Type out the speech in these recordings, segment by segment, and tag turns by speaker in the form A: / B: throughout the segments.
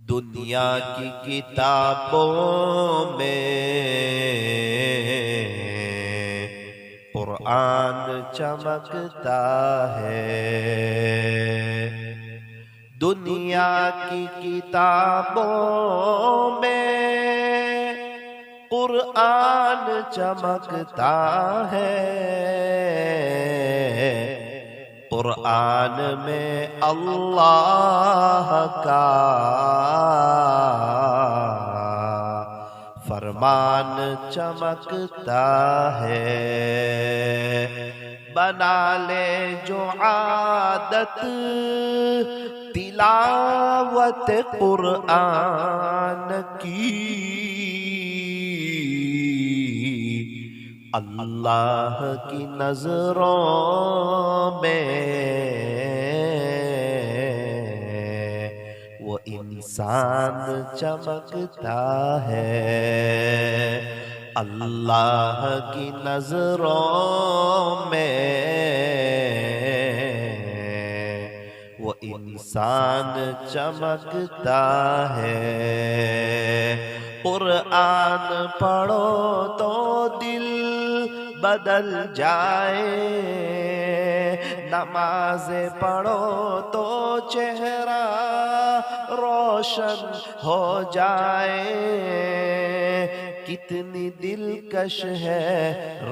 A: दुनिया की किताबों में कुरान चमकता है। दुनिया की किताबों में कुरान चमकता है। कुरान में अल्लाह का फरमान चमकता है। बना ले जो आदत तिलावत कुरान की, अल्लाह की नजरों में वो इंसान चमकता है। अल्लाह की नजरों में वो इंसान चमकता है। कुरान पढ़ो तो दिल बदल जाए, नमाज़ें पढ़ो तो चेहरा रोशन हो जाए। कितनी दिलकश है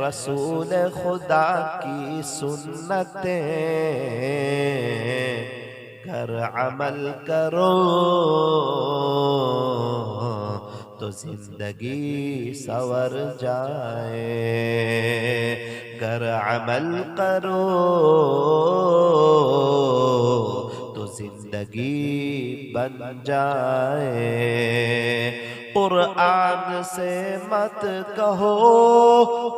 A: रसूल खुदा की सुन्नतें, घर अमल करो तो जिंदगी सवर जाए। घर अमल करो तो जिंदगी बन जाए। कुरान से मत कहो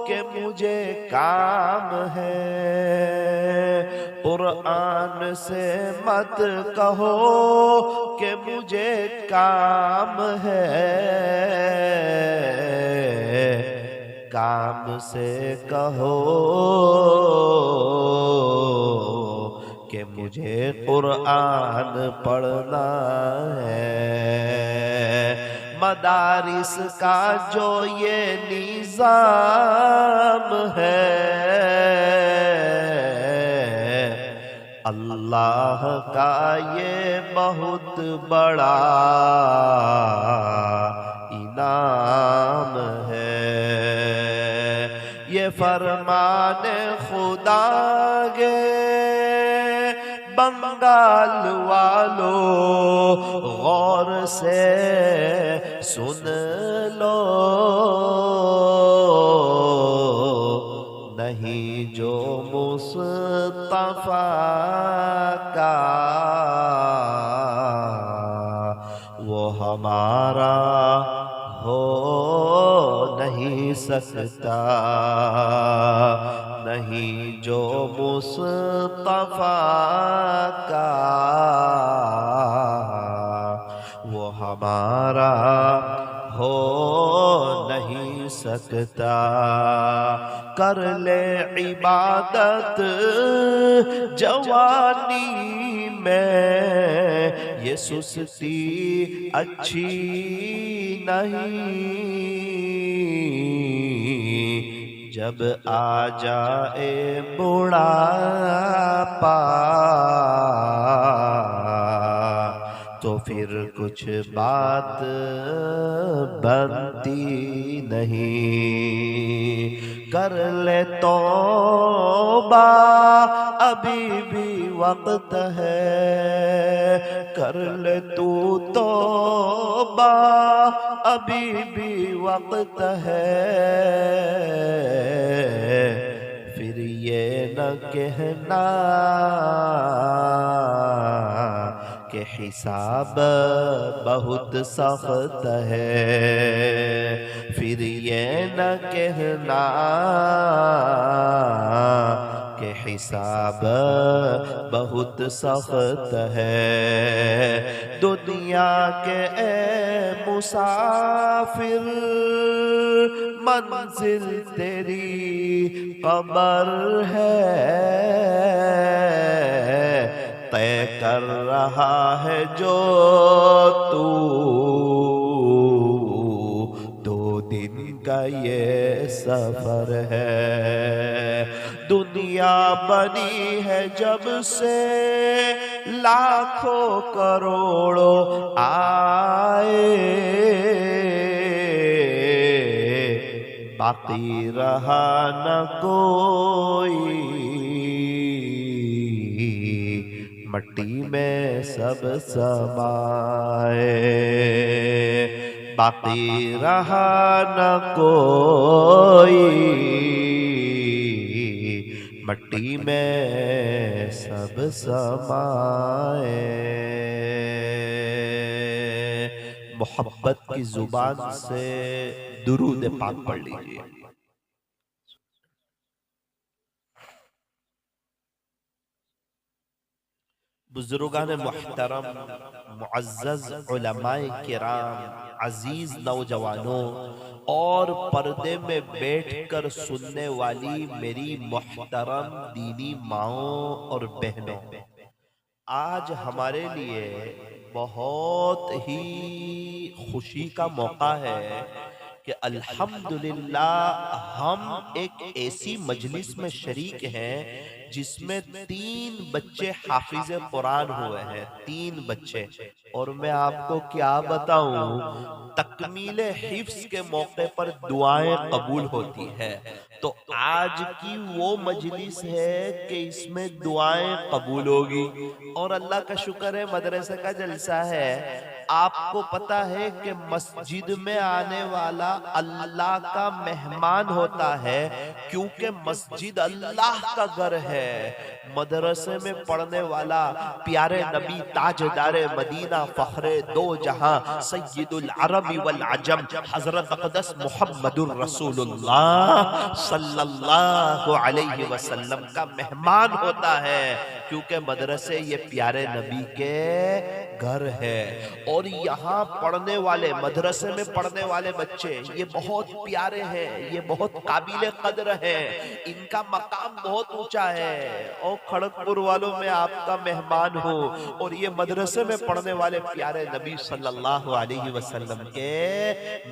A: कि मुझे काम है, कुरान से मत कहो कि मुझे काम है। काम से कहो कि मुझे कुरान पढ़ना है। मदारिस का जो ये निज़ाम है, अल्लाह का ये बहुत बड़ा इनाम है। ये फरमान खुदा गे बंगाल वालों गौर से सुन लो, नहीं जो मुस्तफा का वो हमारा हो नहीं सकता, नहीं जो मुस्तफा का वो हमारा हो नहीं सकता। कर ले इबादत जवानी में, ये सुस्ती अच्छी नहीं। जब आ जाए बुढ़ापा तो फिर कुछ बात बनती नहीं। कर ले तौबा अभी भी वक्त है, कर ले तू तौबा अभी भी वक्त है। फिर ये न कहना कि हिसाब बहुत सख्त है। फिर ये न कहना कि हिसाब बहुत सख्त है। दुनिया के ए मुसाफिर मंजिल तेरी कब्र है, तय कर रहा है जो तू, 2 दिन का ये सफर है। दुनिया बनी है जब से लाखों करोड़ों आए, बाकी रहा न कोई, मट्टी में सब समाए। बाकी रहा न कोई, मट्टी में सब समाए। मोहब्बत की जुबान से दुरूद पाक पढ़ लीजिए। बुजुर्गान मुहतरम, मुअज़्ज़ज़ उलमाए किराम, अजीज नौजवानों और पर्दे में बैठकर सुनने वाली मेरी मुहतरम दीनी माओं और बहनों, आज हमारे लिए बहुत ही खुशी का मौका है कि अल्हम्दुलिल्लाह हम एक ऐसी मजलिस में शरीक हैं जिसमें 3 बच्चे हाफिज कुरान हुए हैं, 3 बच्चे। और मैं आपको क्या बताऊं, तकमीले हिफ्स के मौके पर दुआएं कबूल होती है। तो आज की वो मजलिस है कि इसमें दुआएं कबूल होगी। और अल्लाह का शुक्र है मदरसे का जलसा है। आपको पता है कि मस्जिद में आने वाला अल्लाह का मेहमान होता है, क्योंकि मस्जिद अल्लाह का घर है। मदरसे में पढ़ने वाला प्यारे नबी ताजदारे मदीना फखरे दो जहां सय्यदुल अरबी वल अजम हजरत अक़दस मुहम्मदुर रसूलुल्लाह सल्लल्लाहु अलैहि वसल्लम का मेहमान होता है, क्योंकि मदरसे ये प्यारे नबी के घर है। और यहाँ पढ़ने वाले, मदरसे में पढ़ने वाले बच्चे ये बहुत प्यारे हैं, ये बहुत काबिले कद्र हैं, इनका मकाम बहुत ऊंचा है। और खड़गपुर वालों में आपका मेहमान हो, और ये मदरसे में पढ़ने वाले प्यारे नबी सल्लल्लाहु अलैहि वसल्लम के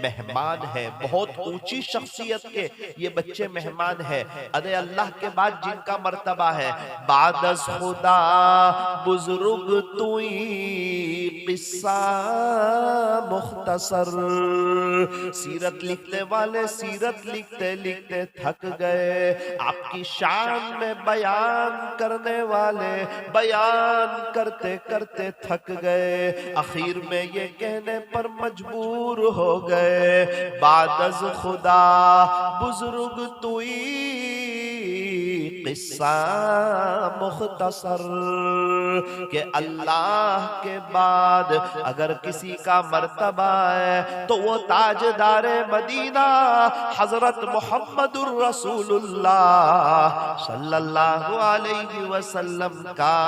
A: मेहमान है। बहुत ऊंची शख्सियत के ये बच्चे मेहमान है। अरे अल्लाह के बाद जिनका मर्तबा है, बादस खुदा बुजुर्ग तुई किस्सा मुख्तसर। सीरत लिखने वाले सीरत लिखते लिखते थक गए, आपकी शान में बयान करने वाले बयान करते करते थक गए, आखिर में ये कहने पर मजबूर हो गए, बादज खुदा बुजुर्ग तुई किस्सा मुख्तसर। के अल्लाह के बाद अगर किसी का मर्तबा है तो वो ताजदारे मदीना हजरत मुहम्मदुर रसूलुल्लाह सल्लल्लाहु अलैहि वसल्लम का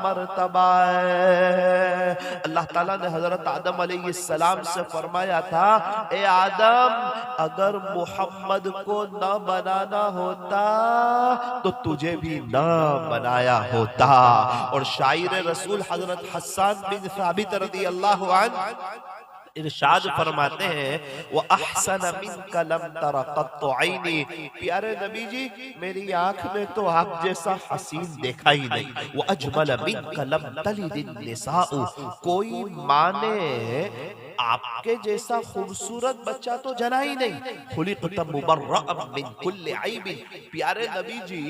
A: मर्तबा है। अल्लाह ताला ने हजरत आदम अलैहिस्सलाम से फरमाया था, ए आदम, अगर मोहम्मद को न बनाना होता तो तुझे भी न बनाया होता। और शायर रसूल हजरत हस्सान बिन साबित रज़ी अल्लाहु अन्हु इरशाद फरमाते हैं, वो अहसन मिनका लम तरा कत्तु ऐनी, प्यारे नबी जी मेरी आंख में तो आप जैसा हसीन देखा ही नहीं। वो अजमल मिनका लम तलिदिन निसाउ, कोई माँ ने आपके जैसा खूबसूरत बच्चा तो जना ही नहीं। खुलिक़त मुबर्रअन मिन कुल्लि ऐबिन, प्यारे नबी जी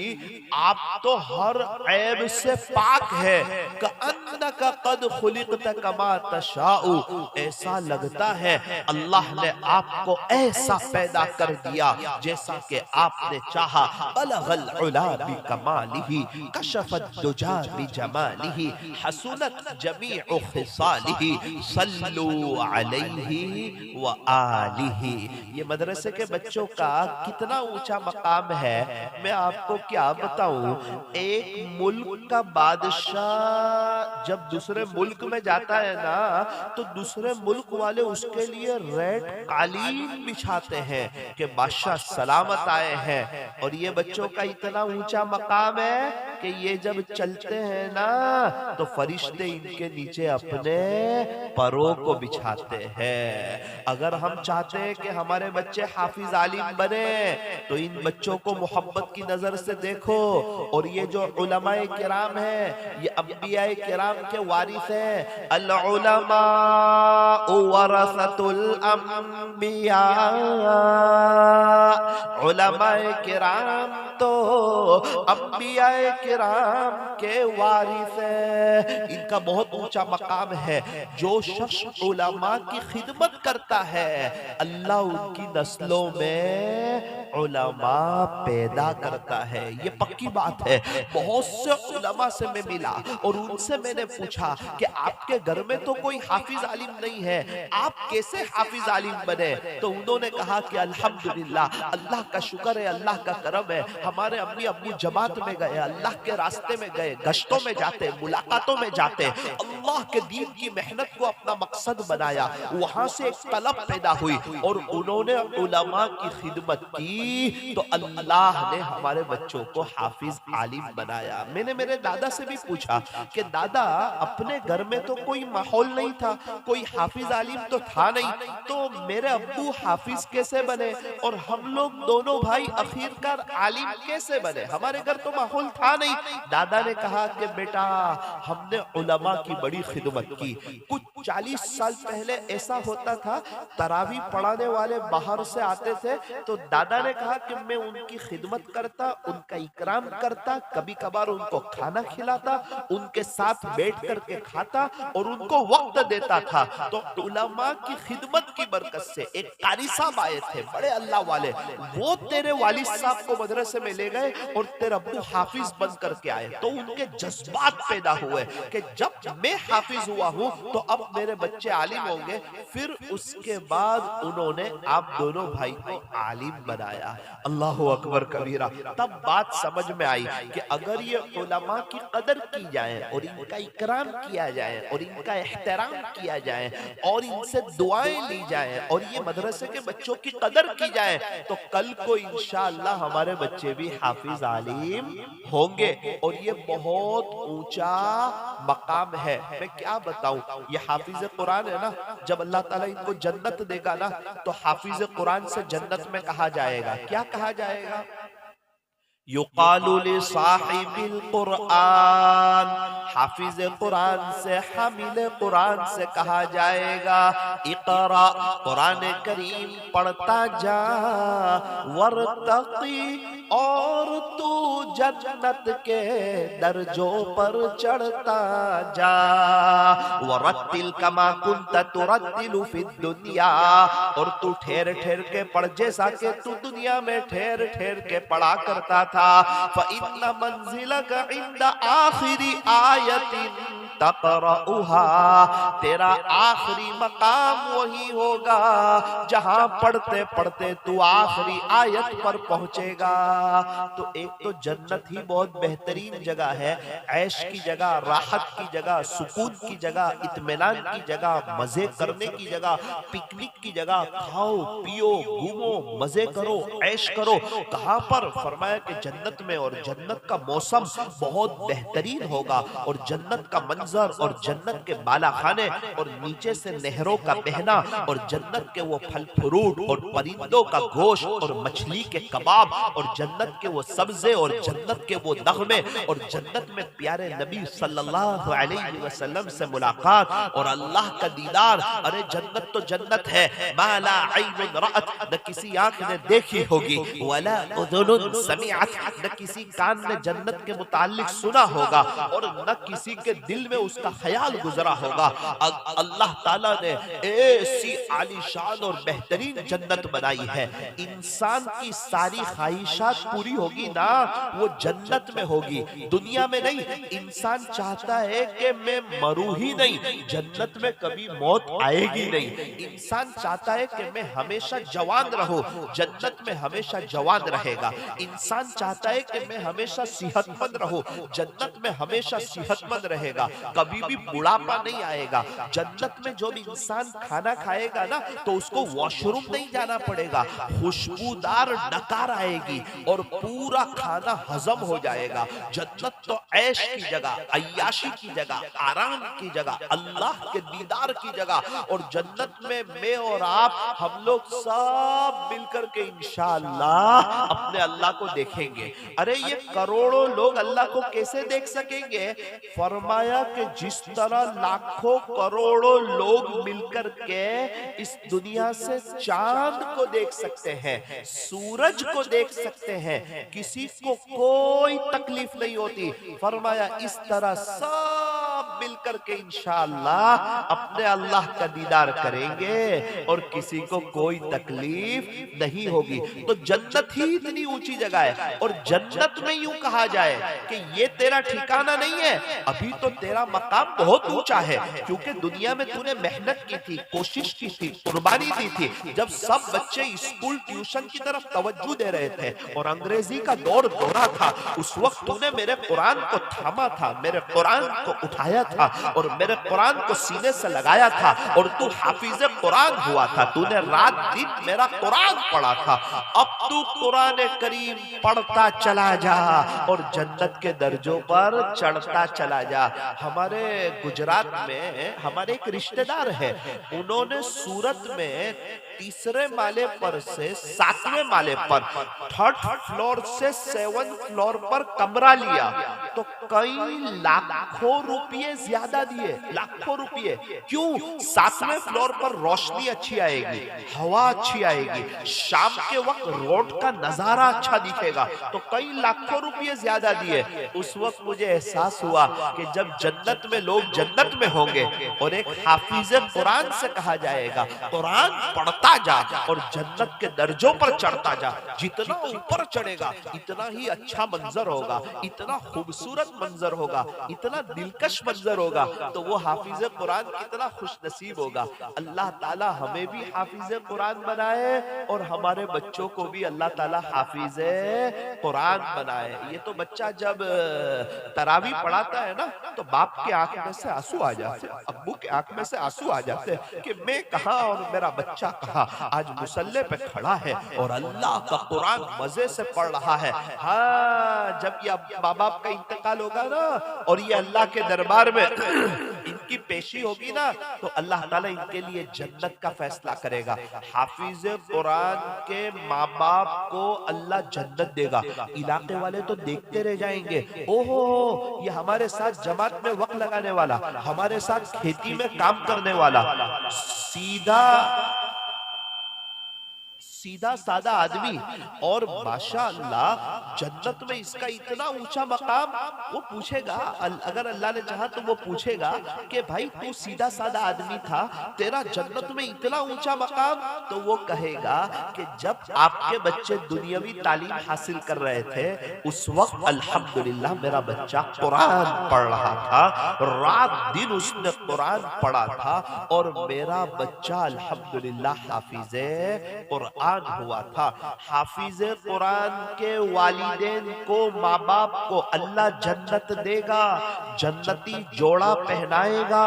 A: आप तो हर ऐब से पाक है। कअन्नका कद खुलिक़त कमा तशाउ, ऐसा लगता है अल्लाह ने आपको ऐसा पैदा कर दिया जैसा कि आपने चाहा। बलगल उला बिकमालिही कशफत दुजा बिजमालिही हसनत जमीउ खिसालिही सल्लू अलैहि व आलिही। ये मदरसे के बच्चों का कितना ऊंचा मकाम है, मैं आपको क्या बताऊं। एक मुल्क का बादशाह जब दूसरे मुल्क में जाता है ना, तो दूसरे मुल्क वाले उसके लिए रेड कालीन बिछाते हैं कि बादशाह सलामत आए हैं। और ये बच्चों का इतना ऊंचा मकाम है कि ये जब चलते हैं ना तो फरिश्ते इनके नीचे अपने परों को बिछाते हैं। अगर हम चाहते हैं कि हमारे बच्चे हाफिज आलिम बने तो इन बच्चों को मोहब्बत की नजर से देखो। और ये जो उलमाए किराम है, ये अंबियाए किराम के वारिस हैं। अल उलमा वरसतुल अंबिया, उलमाए किराम तो अंबियाए किराम के वारिस है। इनका बहुत ऊंचा मकाम है। जो शख्स उलमा की खिदमत करता है, अल्लाह उनकी नस्लों में उलमा पैदा करता है। ये पक्की बात है। बहुत से उलमा से मैं मिला और उनसे मैंने पूछा कि आपके घर में तो कोई हाफिज आलिम नहीं है, आप कैसे हाफिज आलिम बने? तो उन्होंने कहा कि अल्हम्दुलिल्लाह, अल्लाह का शुक्र है, अल्लाह का करम है। हमारे अम्मी अब्बू जमात में गए, अल्लाह के रास्ते में गए, गश्तों में जाते, मुलाकातों में जाते, अल्लाह के दीन की मेहनत को अपना मकसद बनाया। वहां से एक तलब पैदा हुई और उन्होंने उलमा की खिदमत की तो अल्लाह ने हमारे बच्चों को हाफिज आलिम बनाया। मैंने मेरे दादा से भी पूछा कि दादा, अपने घर में तो कोई माहौल नहीं था, कोई हाफिज आलिम तो था नहीं, तो मेरे अब्बू हाफिज कैसे बने और हम लोग दोनों भाई आखिरकार आलिम कैसे बने? हमारे घर तो माहौल था नहीं। दादा ने कहा कि बेटा, हमने उलमा की बड़ी खिदमत की। कुछ 40 साल पहले ऐसा होता था, तरावी पढ़ाने वाले बाहर से आते थे तो दादा ने कहा कि मैं उनकी खिदमत करता, उनका इकराम करता, कभी कभार उनको खाना खिलाता, उनके साथ बैठ करके खाता और उनको वक्त देता था। तो उलमा की खिदमत की बरकत से एक कारी साहब आए थे, बड़े अल्लाह वाले, वो तेरे वालिद साहब को मदरसे में ले गए और तेरा अब्बू हाफिज बन करके आए। तो उनके जज्बात पैदा हुए कि जब मैं हाफिज हुआ हूं तो अब मेरे बच्चे आलिम होंगे। फिर उसके बाद उन्होंने आप दोनों भाई को आलिम बनाया। अल्लाह अकबर कबीरा। तब बात समझ में आई कि अगर ये उलमा की कदर की जाए और इनका इकराम किया जाए और इनका एहतराम किया जाए और इनसे दुआएं ली जाए और ये मदरसे के बच्चों की कदर की जाए तो कल को इंशाअल्लाह हमारे बच्चे भी हाफिज आलिम होंगे। और ये बहुत ऊंचा मकाम है। मैं क्या बताऊं, ये हाफिज कुरान है ना, जब अल्लाह ताला इनको जन्नत देगा ना तो हाफिज कुरान से जन्नत में कहा जाएगा, क्या कहा जाएगा? युकालु लिसाहिबिल कुरान, हाफिज कुरान से, हामिल कुरान से कहा जाएगा, इकरा, कुरान करीम पढ़ता जा, वरतकी, और तू जन्नत के दर्जों पर चढ़ता जा, वरत्तिल कमा कुंत तुरत्तिलु फिद दुनिया, और तू ठहर ठहर के पढ़ जैसा कि तू दुनिया में ठहर ठहर के पढ़ा करता था। फ़इन्ना मंज़िलक इंद आखिरी आयतिन तक़रउहा, तेरा आखिरी मकाम वही होगा जहां पढ़ते पढ़ते तू आखिरी आयत पर पहुंचेगा। तो एक तो जन्नत ही बहुत बेहतरीन जगह है, ऐश की जगह, राहत की जगह, सुकून की जगह, इत्मीनान की जगह, मजे करने की जगह, पिकनिक की जगह, खाओ पियो घूमो मजे करो ऐश करो। कहां पर? फरमाया कि जन्नत में, और जन्नत का मौसम बहुत बेहतरीन होगा और जन्नत का मंजर और जन्नत के बाला खाने और नीचे से नहरों का बहना और जन्नत के वो फल फ्रूट और परिंदों का गोश्त और मछली के कबाब और जन्नत के वो सब्जे और जन्नत के वो नगमे और जन्नत में प्यारे नबी सल्लल्लाहु अलैहि वसल्लम से मुलाकात और अल्लाह का दीदार। अरे जन्नत तो जन्नत है, माला ऐनुन रअत, न किसी आंख ने देखी होगी, वला उज़ुनुन समिअत, न किसी कान ने जन्नत के मुताल्लिक सुना होगा और न किसी के दिल में उसका ख्याल गुजरा होगा। अल्लाह ताला ने ऐसी आलीशान और बेहतरीन जन्नत बनाई है। इंसान की सारी ख्वाहिशात पूरी होगी ना, वो जन्नत में होगी, दुनिया में नहीं। इंसान चाहता है कि मैं मरूं ही नहीं, जन्नत में कभी मौत आएगी नहीं। इंसान चाहता है कि मैं हमेशा जवान रहूं, जन्नत में हमेशा जवान रहेगा। इंसान चाहता है कि मैं हमेशा सेहतमंद रहूं, जन्नत में हमेशा सेहतमंद रहेगा। कभी भी बुढ़ापा नहीं आएगा। जन्नत में जो भी इंसान खाना खाएगा ना तो उसको वॉशरूम नहीं जाना पड़ेगा, खुशबूदार डकार आएगी और पूरा खाना हजम हो जाएगा। जन्नत तो ऐश की जगह, अय्याशी की जगह, आराम की जगह, अल्लाह के दीदार की जगह। और जन्नत में मैं और आप हम लोग सब मिलकर के इंशाअल्लाह अपने अल्लाह को देखेंगे। अरे ये करोड़ों लोग अल्लाह को कैसे देख सकेंगे? फरमाया कि जिस तरह लाखों करोड़ों लोग मिलकर के इस दुनिया से चांद को देख सकते हैं, सूरज को देख सकते हैं, किसी को कोई तकलीफ नहीं होती, फरमाया इस तरह सब मिलकर के इंशाअल्लाह अपने अल्लाह का दीदार करेंगे और किसी को कोई तकलीफ नहीं होगी। तो जन्नत ही इतनी ऊंची जगह है। और जन्नत में यूं कहा जाए कि ये तेरा ठिकाना नहीं है, अभी तो तेरा मकाम बहुत ऊंचा है, क्योंकि दुनिया में तूने मेहनत की थी, कोशिश की थी, कुर्बानी दी थी। जब सब बच्चे स्कूल ट्यूशन की तरफ तवज्जो दे रहे थे और अंग्रेजी का दौर हो रहा था, उस वक्त तूने मेरे कुरान को थामा था, मेरे कुरान को उठाया था और मेरे कुरान को सीने से लगाया था और तू हाफिज कुरान हुआ था। तूने रात दिन मेरा कुरान पढ़ा था। अब तू कुरान करीम पढ़ता चला जा और जन्नत के दर्जों पर चढ़ता चला जा। हमारे गुजरात में हमारे एक रिश्तेदार है, उन्होंने सूरत में तीसरे माले पर से 7वें माले पर, 3rd फ्लोर से 7th फ्लोर पर कमरा लिया तो कई लाखों रुपये ज्यादा दिए, लाखों रुपये। क्यों? 7वें फ्लोर पर रोशनी अच्छी आएगी, हवा अच्छी आएगी, शाम के वक्त रोड का नजारा अच्छा दिखेगा, तो कई लाखों रुपये ज्यादा दिए। उस वक्त मुझे एहसास हुआ कि जब जन्नत में लोग जन्नत में होंगे और एक हाफिज कुरान से कहा जाएगा कुरान पढ़ता जा और जन्नत के दर्जों पर चढ़ता जा, जितना ऊपर चढ़ेगा इतना ही अच्छा मंजर होगा, इतना खूबसूरत मंजर होगा, इतना दिलकश मंजर होगा। तो वो हाफिज कुरान कितना खुश नसीब होगा। अल्लाह ताला हमें भी हाफिज कुरान बनाए और हमारे बच्चों को भी अल्लाह ताला हाफिज कुरान बनाए। ये तो बच्चा जब तरावी पढ़ाता है ना तो बाप के आंख में से आंसू आ जाते, अब्बू के आंख में से आंसू आ जाते कि मैं कहाँ और मेरा बच्चा कहाँ, आज मुसल्ले पे खड़ा है और अल्लाह का कुरान मजे से पढ़ रहा है। हाँ, जब ये माँ बाप का इंतकाल होगा ना और ये अल्लाह के दरबार में इनकी पेशी होगी ना तो अल्लाह ताला इनके लिए जन्नत का फैसला करेगा। हाफिज कुरान के माँ बाप को अल्लाह जन्नत देगा। इलाके वाले तो देखते रह जाएंगे, ओहो ये हमारे साथ जमात में वक्त लगाने वाला, हमारे साथ खेती में काम करने वाला, सीधा सादा आदमी, और माशाअल्लाह जन्नत में इसका इतना ऊंचा मकाम। वो पूछेगा, अगर अल्लाह ने चाहा तो वो पूछेगा कि भाई तू सीधा सादा आदमी था, तेरा जन्नत में इतना ऊंचा मकाम। तो वो कहेगा कि जब आपके बच्चे दुनियावी तालीम हासिल कर रहे थे उस वक्त अल्हम्दुलिल्लाह मेरा बच्चा कुरान पढ़ रहा था, रात दिन उसने कुरान पढ़ा था और मेरा बच्चा अल्हम्दुलिल्लाह हाफिज़े कुरान हुआ था। हाफिज कुरान के वालिदैन को, माँ बाप को अल्लाह जन्नत देगा, जन्नती जोड़ा पहनाएगा,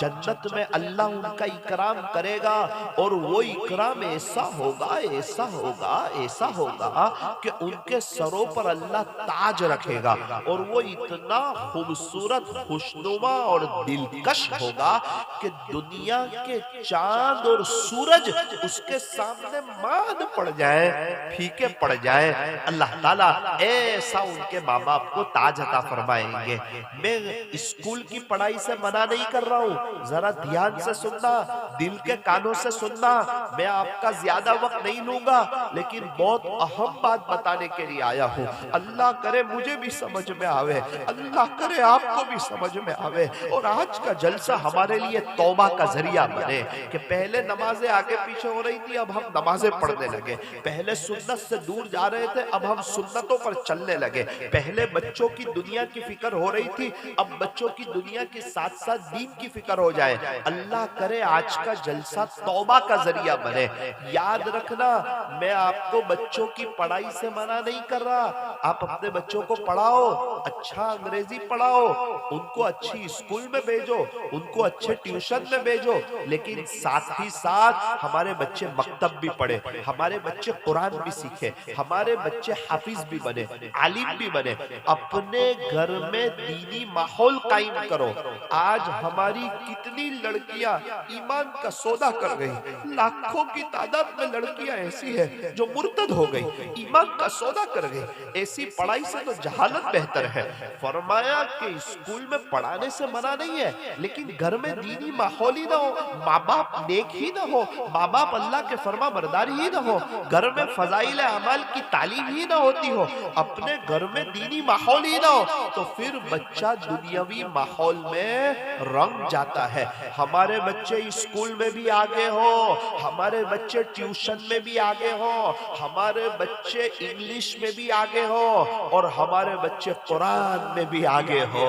A: जन्नत में अल्लाह उनका इकराम करेगा और वो इकराम ऐसा होगा, ऐसा होगा, ऐसा होगा कि उनके सरों पर अल्लाह ताज रखेगा और वो इतना खूबसूरत, खुशनुमा और दिलकश होगा कि दुनिया के चांद और सूरज उसके सामने माद पड़ जाए, फीके पड़ जाए। अल्लाह ताला ऐसा उनके माँ बाप को ताज अता फरमाएंगे। मैं स्कूल की पढ़ाई से मना नहीं कर रहा हूँ, जरा ध्यान से सुनना, दिल के कानों से सुनना। मैं आपका ज्यादा वक्त नहीं लूंगा, लेकिन बहुत अहम बात बताने के लिए आया हूँ। अल्लाह करे मुझे भी समझ में आवे, अल्लाह करे आपको भी समझ में आवे और आज का जलसा हमारे लिए तौबा का जरिया बने कि पहले नमाजें आगे पीछे हो रही थी, अब हम नमाजें पढ़ने लगे। पहले सुन्नत से दूर जा रहे थे, अब हम सुन्नतों पर चलने लगे। पहले बच्चों की दुनिया की फिक्र हो रही थी, अब बच्चों की दुनिया के साथ साथ दीन की फिक्र हो जाए। अल्लाह करे आज का जलसा तौबा का जरिया बने। याद रखना, मैं आपको बच्चों की पढ़ाई से मना नहीं कर रहा। आप अपने बच्चों को पढ़ाओ, अच्छा अंग्रेजी पढ़ाओ, उनको अच्छी स्कूल में भेजो, उनको अच्छे ट्यूशन में भेजो, लेकिन साथ ही साथ हमारे बच्चे मकतब भी पढ़े, हमारे बच्चे कुरान भी सीखे, हमारे बच्चे हाफिज भी बने, आलिम भी बने। अपने घर में दीनी माहौल कायम करो। आज हमारी कितनी लड़कियां ईमान का सौदा कर गई, लाखों की तादाद में लड़कियां ऐसी है जो मुर्तद हो गई, ईमान का सौदा कर गई। ऐसी पढ़ाई से तो जहालत बेहतर है। फरमाया कि स्कूल में पढ़ाने से मना नहीं है, लेकिन घर में दीनी माहौल ही ना हो, माँ बाप नेक ही ना हो, माँ बाप अल्लाह के फरमा बरदारी ही ना हो, घर में फजाइल अमाल की तालीम ही ना होती हो, अपने घर में दीनी माहौल ही ना हो, तो फिर बच्चा दुनियावी माहौल में रंग जाता है। हमारे बच्चे स्कूल में भी आगे हो, हमारे बच्चे ट्यूशन में भी आगे हो, हमारे बच्चे इंग्लिश में भी आगे हो, और हमारे बच्चे कुरान में भी आगे हो,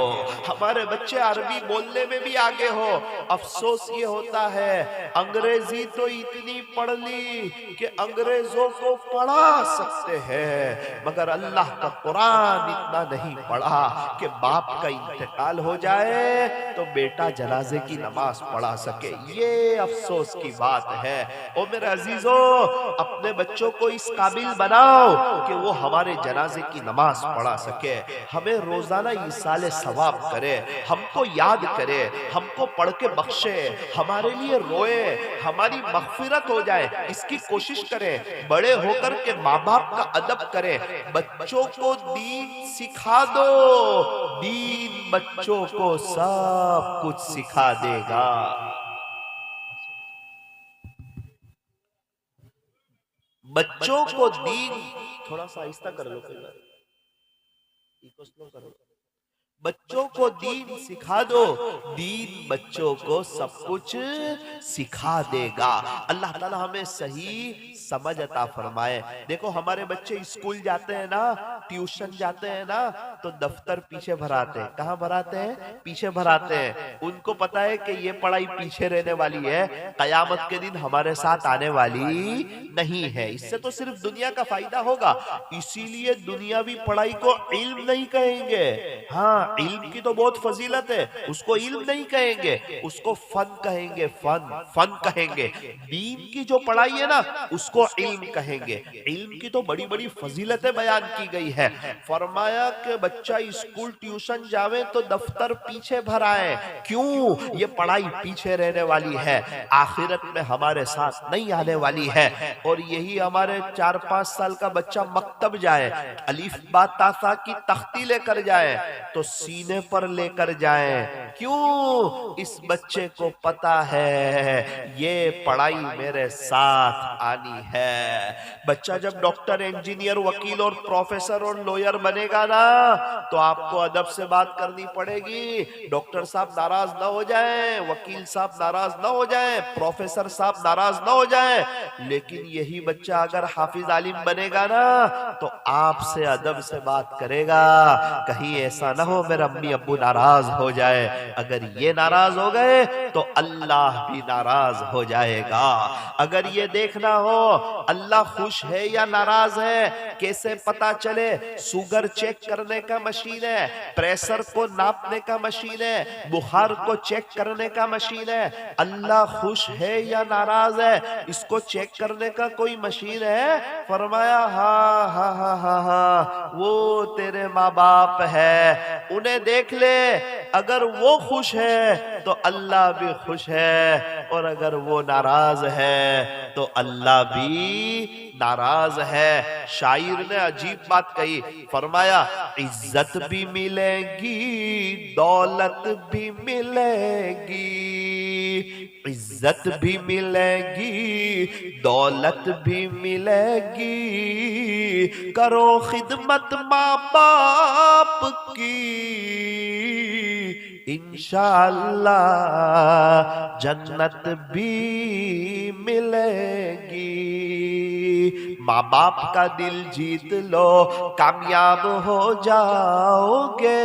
A: हमारे बच्चे अरबी बोलने में भी आगे हो। अफसोस ये होता है, अंग्रेजी तो इतनी पढ़ ली कि अंग्रेजों को पढ़ा सकते हैं, मगर अल्लाह का कुरान इतना नहीं पढ़ा कि बाप का इंतकाल हो जाए तो बेटा जनाजे की नमाज पढ़ा सके। ये अफसोस की बात है। ओ मेरे अजीजों, अपने बच्चों को इस काबिल बनाओ कि वो हमारे जनाजे की नमाज पढ़ा सके, हमें रोजाना इसाले सवाब करे, हमको याद करे, हमको पढ़ के बख्शे, हमारे लिए रोए, हमारी मगफिरत हो जाए, इसकी कोशिश करें। बड़े होकर के माँ बाप का अदब करें, बच्चों को दीन सिखा दो, दीन बच्चों को सब कुछ सिखा देगा। बच्चों को दीन, थोड़ा सा आहिस्ता कर लो, इको स्लो करो। बच्चों को दीन सिखा दो, दीन बच्चों को सब कुछ सिखा देगा। अल्लाह ताला हमें सही समझ अता फरमाए। देखो हमारे बच्चे स्कूल जाते हैं ना, ट्यूशन जाते हैं ना, तो दफ्तर पीछे भराते हैं। कहाँ भराते हैं? पीछे भराते हैं। उनको पता है कि ये पढ़ाई पीछे रहने वाली है, कयामत के दिन हमारे साथ आने वाली नहीं है। इससे तो सिर्फ दुनिया का फायदा होगा, इसीलिए दुनियावी पढ़ाई को इल्म नहीं कहेंगे। हाँ, इल्म की तो बहुत फजीलत है, उसको इल्म नहीं कहेंगे, उसको फन कहेंगे, फन फन कहेंगे। दीन की जो पढ़ाई है ना, उसको इल्म कहेंगे। इल्म की तो बड़ी बड़ी फजीलतें बयान की गई है। फरमाया कि बच्चा स्कूल ट्यूशन जावे तो दफ्तर पीछे भराए। क्यों? ये पढ़ाई पीछे रहने वाली है, आखिरत में हमारे साथ नहीं आने वाली है। और यही हमारे 4-5 साल का बच्चा मकतब जाए, अलीफ बा ता सा की तख्ती लेकर जाए तो सीने पर लेकर जाए। क्यों? इस बच्चे को पता है ये पढ़ाई मेरे साथ आनी है। बच्चा जब डॉक्टर, इंजीनियर, वकील और प्रोफेसर और लॉयर बनेगा ना, तो आपको अदब से बात करनी पड़ेगी। डॉक्टर साहब नाराज ना हो जाए, वकील साहब नाराज ना हो जाए, प्रोफेसर साहब नाराज ना हो जाए। लेकिन यही बच्चा अगर हाफिज आलिम बनेगा ना, तो आपसे अदब से बात करेगा। कहीं ऐसा ना हो मेरा अम्मी अब्बू नाराज हो जाए। अगर ये नाराज हो गए तो अल्लाह भी नाराज हो जाएगा। अगर ये देखना हो अल्लाह खुश है या नाराज है, कैसे पता चले? शुगर चेक करने का मशीन है, प्रेशर को नापने का मशीन है, बुखार को चेक करने का मशीन है। अल्लाह खुश है या नाराज है, इसको चेक करने का कोई मशीन है? फरमाया हाँ हाँ हाँ हाँ हाँ, वो तेरे माँ बाप है, उन्हें देख ले। अगर वो खुश है तो अल्लाह भी खुश है, और अगर वो नाराज है तो अल्लाह भी नाराज है। शायर ने अजीब बात कही, फरमाया इज्जत भी मिलेगी, दौलत भी मिलेगी, इज्जत भी मिलेगी, दौलत भी मिलेगी, करो खिदमत माँ बाप की, इंशाअल्लाह जन्नत भी मिलेगी। माँ बाप का दिल जीत लो, कामयाब हो जाओगे।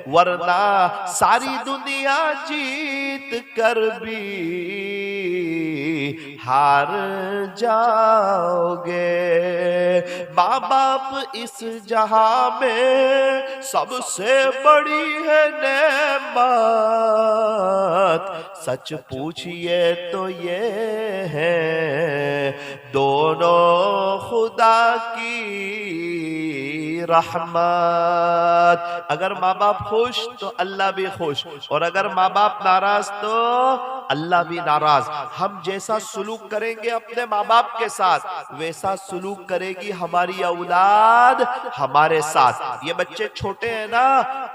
A: वरना सारी दुनिया जीत कर भी हार जाओगे। माँ बाप इस जहां में सबसे बड़ी है नेमत, सच पूछिए तो ये है दोनों खुदा की रहमत। अगर माँ बाप खुश तो अल्लाह भी खुश, और अगर माँ बाप नाराज तो अल्लाह भी नाराज। हम जैसा सलूक करेंगे अपने माँ बाप के साथ, वैसा सलूक करेगी हमारी औलाद हमारे साथ। ये बच्चे छोटे हैं ना,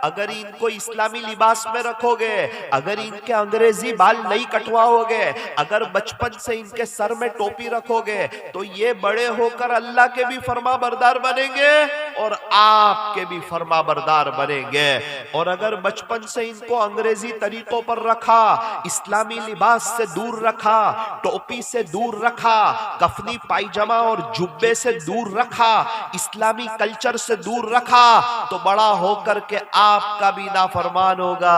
A: अगर इनको इस्लामी लिबास में रखोगे, अगर इनके अंग्रेजी बाल नहीं कटवाओगे, अगर बचपन से इनके सर में टोपी रखोगे, तो ये बड़े होकर अल्लाह के भी फरमा बरदार बनेंगे और आपके भी फरमा बरदार बनेंगे। और अगर बचपन से इनको अंग्रेजी तरीकों पर रखा, इस्लामी लिबास से दूर रखा, टोपी से दूर रखा, कफनी पायजामा और जुब्बे से दूर रखा, इस्लामी कल्चर से दूर रखा, तो बड़ा होकर के आपका भी नाफरमान होगा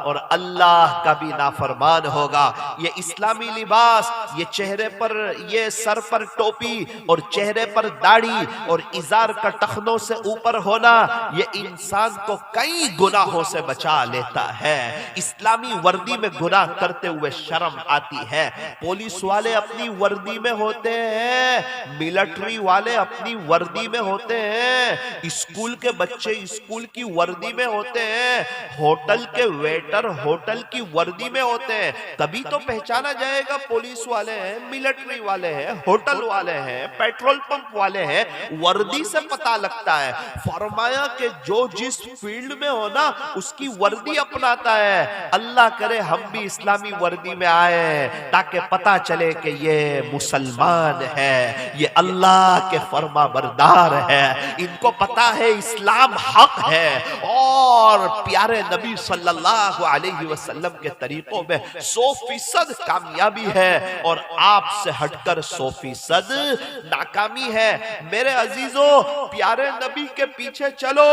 A: और अल्लाह का भी नाफरमान होगा। ये इस्लामी लिबास, ये चेहरे पर, ये सर पर टोपी और चेहरे पर दाढ़ी और इजार का टखनों से ऊपर होना, ये इंसान को कई गुनाहों से बचा लेता है। इस्लामी वर्दी में गुनाह करते हुए शर्म आती है। पुलिस वाले अपनी वर्दी में होते हैं, मिलिट्री वाले अपनी वर्दी में होते हैं, स्कूल के बच्चे स्कूल की वर्दी में होते हैं, होटल के वेटर होटल की वर्दी में होते हैं। तभी तो पहचाना जाएगा पुलिस वाले हैं, मिलिट्री वाले हैं, होटल वाले हैं, पेट्रोल पंप वाले हैं, वर्दी से पता लगता है। फरमाया कि जो जिस फील्ड में हो ना, उसकी वर्दी अपनाता है। अल्लाह करे हम भी इस्लामी वर्दी में आए, ताकि पता चले कि ये मुसलमान है, ये अल्लाह के फरमा बरदार है, इनको पता है इस्लाम हक है और प्यारे नबी सल्लल्लाहु अलैहि वसल्लम के तरीकों में 100% कामयाबी है और आपसे हटकर 100% नाकामी है। मेरे अजीजों, प्यारे नबी के पीछे चलो,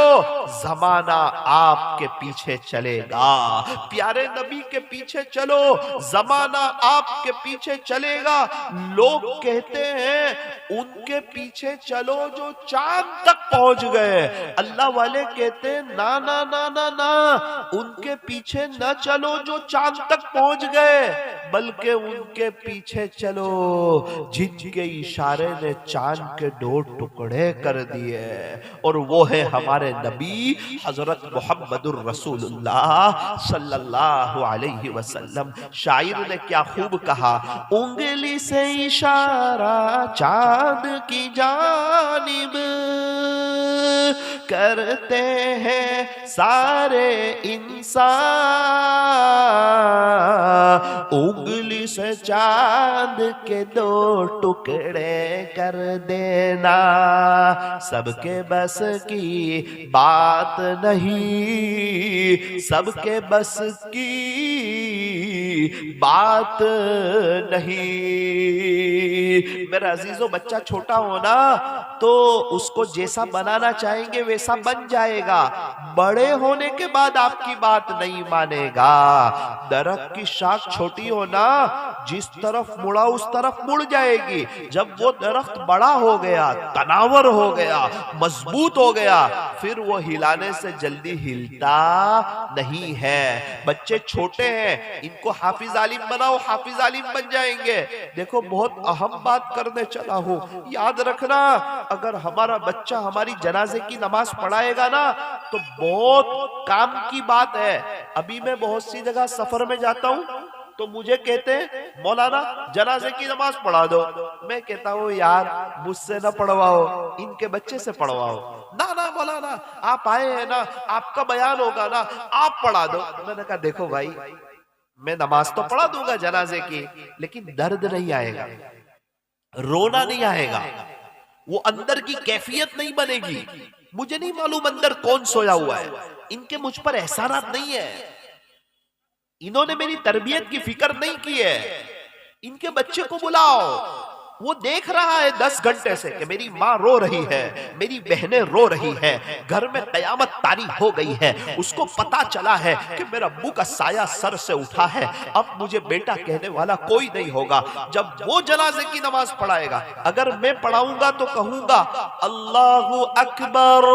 A: जमाना आपके पीछे चलेगा। प्यारे नबी के पीछे चलो, जमाना आपके पीछे चलेगा। लोग कहते हैं उनके पीछे चलो जो चांद तक पहुंच गए। अल्लाह वाले कहते हैं ना ना ना ना ना, उनके पीछे न चलो जो चांद तक पहुंच गए, बल्कि उनके पीछे चलो जिनके इशारे ने चांद के 2 टुकड़े कर दिए, और वो है हमारे नबी हजरत मुहम्मदुर रसूलुल्लाह सल्लल्लाहु अलैहि वसल्लम। शायर ने क्या खूब कहा, उंगली से इशारा चांद की जानिब करते हैं सारे इंसान, उंगली से चांद के 2 टुकड़े कर देना सबके बस की बात नहीं, सबके बस की बात नहीं। मेरा अजीजों, बच्चा छोटा हो ना तो उसको जैसा बनाना चाहेंगे वैसा बन जाएगा, बड़े होने के बाद आपकी बात नहीं मानेगा। दरख्त की शाख छोटी हो ना, जिस तरफ मुड़ा उस तरफ मुड़ जाएगी। जब वो दरख्त बड़ा हो गया, तनावर हो गया, मजबूत हो गया, फिर वो हिलाने से जल्दी हिलता नहीं है। बच्चे छोटे हैं, इनको हाफिज आलिम बनाओ, हाफिज आलिम बन जाएंगे। देखो, बहुत अहम बात करने चला हूं, याद रखना, अगर हमारा बच्चा हमारी जनाजे की नमाज पढ़ाएगा ना तो बहुत काम की बात है। अभी मैं बहुत सी जगह सफर में जाता हूं तो मुझे कहते हैं मौलाना जनाजे की नमाज पढ़ा दो। मैं कहता हूँ यार मुझसे ना पढ़वाओ, इनके बच्चे से पढ़वाओ। ना ना मौलाना आप आए हैं ना, आपका बयान होगा ना, आप पढ़ा दो। मैंने कहा देखो भाई, मैं नमाज तो पढ़ा दूंगा जनाजे की, लेकिन दर्द नहीं आएगा, रोना नहीं आएगा, वो अंदर की कैफियत नहीं बनेगी। मुझे नहीं मालूम अंदर कौन सोया हुआ है, इनके मुझ पर एहसानात नहीं है, इन्होंने मेरी तरबियत की फिक्र नहीं की है। इनके बच्चे को बुलाओ, वो देख रहा है 10 घंटे से कि मेरी माँ रो रही है, मेरी बहनें रो रही है, घर में कयामत तारी हो गई है। उसको पता चला है कि मेरा अब्बू का साया सर से उठा है, अब मुझे बेटा कहने वाला कोई नहीं होगा। जब वो जनाजे की नमाज पढ़ाएगा, अगर मैं पढ़ाऊंगा तो कहूंगा अल्लाहु अकबर,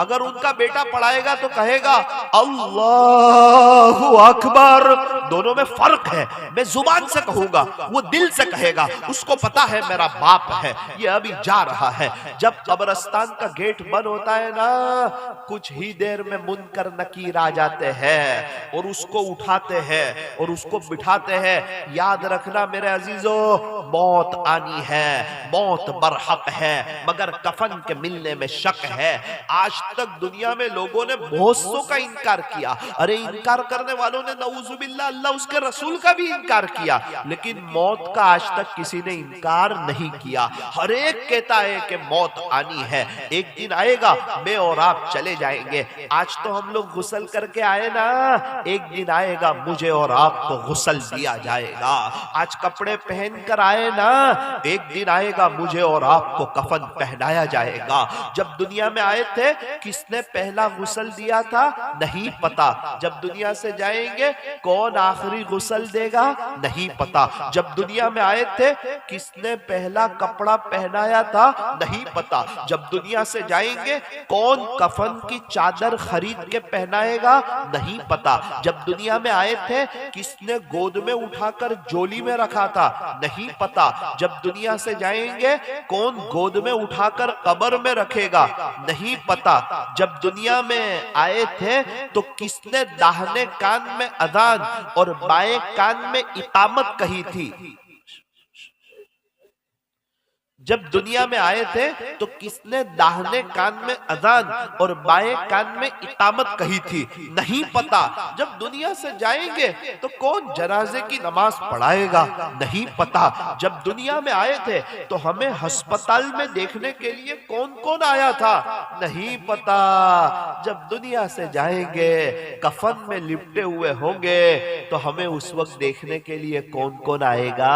A: अगर उनका बेटा पढ़ाएगा तो कहेगा अल्लाहु अकबर। दोनों में फर्क है। मैं जुबान से कहूंगा, वो दिल से कहेगा। उसको पता है मेरा बाप है, ये अभी जा रहा है। जब कब्रिस्तान का गेट बंद होता है ना, कुछ ही देर में मुनकर नकीर आ जाते हैं और उसको उठाते हैं और उसको बिठाते हैं। याद रखना मेरे अजीजों, मौत आनी है, मौत बरहक है, मगर कफन के मिलने में शक है। आज तक दुनिया में लोगों ने बहुत सौ का इनकार किया। अरे इनकार करने वालों ने नऊजुबिल्लाह अल्लाह उसके रसूल का भी इनकार किया, लेकिन मौत का आज तक किसी ने इनकार नहीं किया। हर एक कहता है कि मौत आनी है, एक दिन आएगा मैं और आप चले जाएंगे। आज तो हम लोग गुस्ल करके आए ना, एक दिन आएगा मुझे और आपको गुस्ल दिया जाएगा। आज कपड़े पहन कर आए ना, एक दिन आएगा मुझे और आपको कफन पहनाया जाएगा। जब दुनिया में आए थे, किसने पहला गुस्ल दिया था नहीं पता। जब दुनिया से जाएंगे, कौन आखिरी गुस्ल देगा नहीं पता। जब दुनिया में आए थे, किसने पहला कपड़ा पहनाया था नहीं पता। जब दुनिया से जाएंगे, कौन कफन की चादर खरीद के पहनाएगा नहीं पता। जब दुनिया में आए थे, किसने गोद में उठाकर जोली में रखा था नहीं पता। जब दुनिया से जाएंगे, कौन गोद में उठाकर कब्र में रखेगा नहीं पता। जब दुनिया में आए थे तो किसने दाहिने कान में अजान और बाएं कान में इकामत कही थी। जब दुनिया में आए थे तो किसने दाहिने कान में अजान और बाएं कान में इकामत कही थी नहीं पता। जब दुनिया से जाएंगे तो कौन जनाजे की नमाज पढ़ाएगा नहीं पता। जब दुनिया में आए थे तो हमें अस्पताल में देखने के लिए कौन कौन आया था नहीं पता। जब दुनिया से जाएंगे, कफन में लिपटे हुए होंगे, तो हमें उस वक्त देखने के लिए कौन कौन आएगा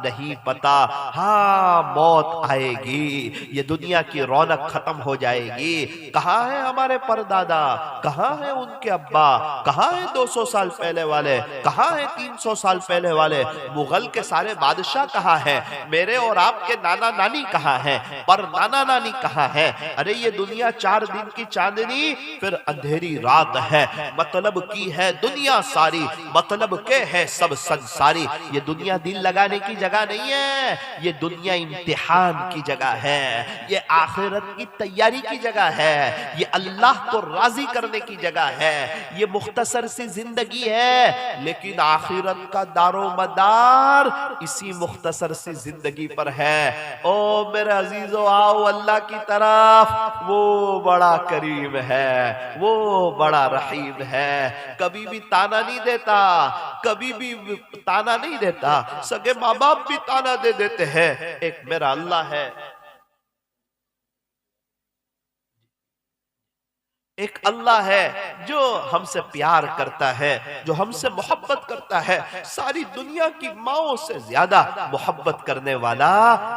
A: नहीं पता। हाँ, मौत आएगी, ये दुनिया की रौनक खत्म हो जाएगी। कहाँ है हमारे परदादा, कहाँ है उनके अब्बा, कहाँ है 200 साल पहले वाले, कहाँ है 300 साल पहले वाले, मुगल के सारे बादशाह कहाँ हैं, मेरे और आपके नाना नानी कहाँ हैं, पर नाना नानी कहाँ हैं। अरे ये दुनिया 4 दिन की चांदनी फिर अंधेरी रात है। मतलब की है दुनिया सारी, मतलब के है सब संसारी। ये दुनिया दिल लगाने की जगह नहीं है, ये दुनिया इम्तिहान की जगह है, ये आखिरत की तैयारी की जगह है, ये अल्लाह को राजी करने की जगह है। ये मुख्तसर सी जिंदगी है, लेकिन आखिरत का दारो मदार इसी मुख्तसर सी जिंदगी पर है। ओ मेरे अजीजों, आओ अल्लाह की तरफ। वो बड़ा करीम है, वो बड़ा रहीम है, कभी भी ताना नहीं देता, कभी भी ताना नहीं देता। सगे माँ बाप भी ताना दे देते हैं, एक मेरा अल्लाह है, एक अल्लाह है जो हमसे प्यार करता है, जो हमसे मोहब्बत करता है। सारी दुनिया की माओं से ज्यादा मोहब्बत करने वाला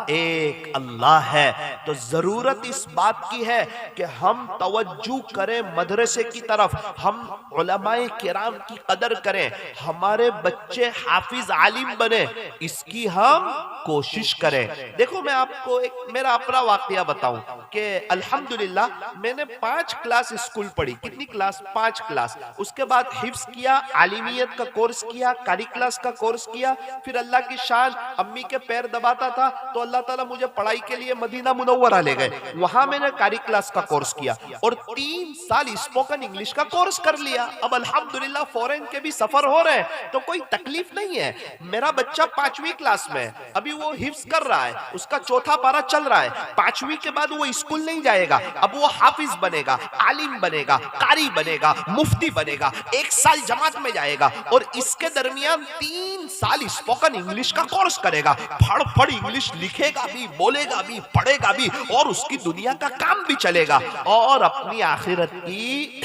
A: एक अल्लाह है। तो जरूरत इस बात की है कि हम तवज्जो करें मदरसे की तरफ, हम उलमाए किराम की कदर करें, हमारे बच्चे हाफिज आलिम बने, इसकी हम कोशिश करें। देखो, मैं आपको एक मेरा अपना वाकया बताऊं कि अल्हम्दुलिल्लाह मैंने 5 क्लास स्कूल पढ़ी। कितनी क्लास? 5 क्लास। उसके बाद हिफ्स किया, आलिमियत का कोर्स किया, कारी क्लास का कोर्स किया। फिर अल्लाह की शान, अम्मी के पैर दबाता था तो अल्लाह ताला मुझे पढ़ाई के लिए मदीना मुनव्वरा ले गए, वहां मैंने कारी क्लास का कोर्स किया और 3 साल स्पोकन इंग्लिश का कोर्स कर लिया। अब अल्हम्दुलिल्लाह फॉरेन के भी सफर हो रहे हैं तो कोई तकलीफ नहीं है। मेरा बच्चा 5वीं क्लास में, अभी वो हिफ्स कर रहा है, उसका 4था पारा चल रहा है। 5वीं के बाद वो स्कूल नहीं जाएगा, अब वो हाफिज बनेगा, आलिम बनेगा, कारी बनेगा, मुफ्ती बनेगा, 1 साल जमात में जाएगा और इसके दरमियान 3 साल स्पोकन इंग्लिश का कोर्स करेगा। फड़ फड़ इंग्लिश लिखेगा भी, बोलेगा भी, पढ़ेगा भी और उसकी दुनिया का काम भी चलेगा और अपनी आखिरत की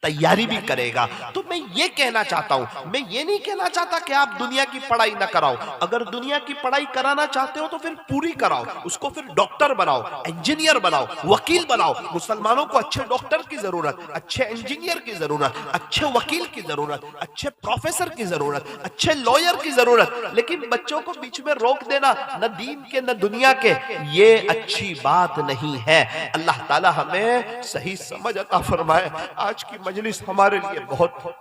A: तैयारी भी करेगा। तो मैं ये कहना चाहता हूं, मैं ये नहीं कहना चाहता कि आप दुनिया की पढ़ाई ना कराओ। अगर दुनिया की पढ़ाई कराना चाहते हो तो फिर पूरी कराओ, उसको फिर डॉक्टर बनाओ, इंजीनियर बनाओ, वकील बनाओ। मुसलमानों को अच्छे डॉक्टर की जरूरत, अच्छे इंजीनियर की जरूरत, अच्छे वकील की जरूरत, अच्छे प्रोफेसर की जरूरत, अच्छे लॉयर की जरूरत। लेकिन बच्चों को बीच में रोक देना, न दीन के न दुनिया के, ये अच्छी बात नहीं है। अल्लाह ताला हमें सही समझ अता फरमाए। आज की मजलिस हमारे लिए बहुत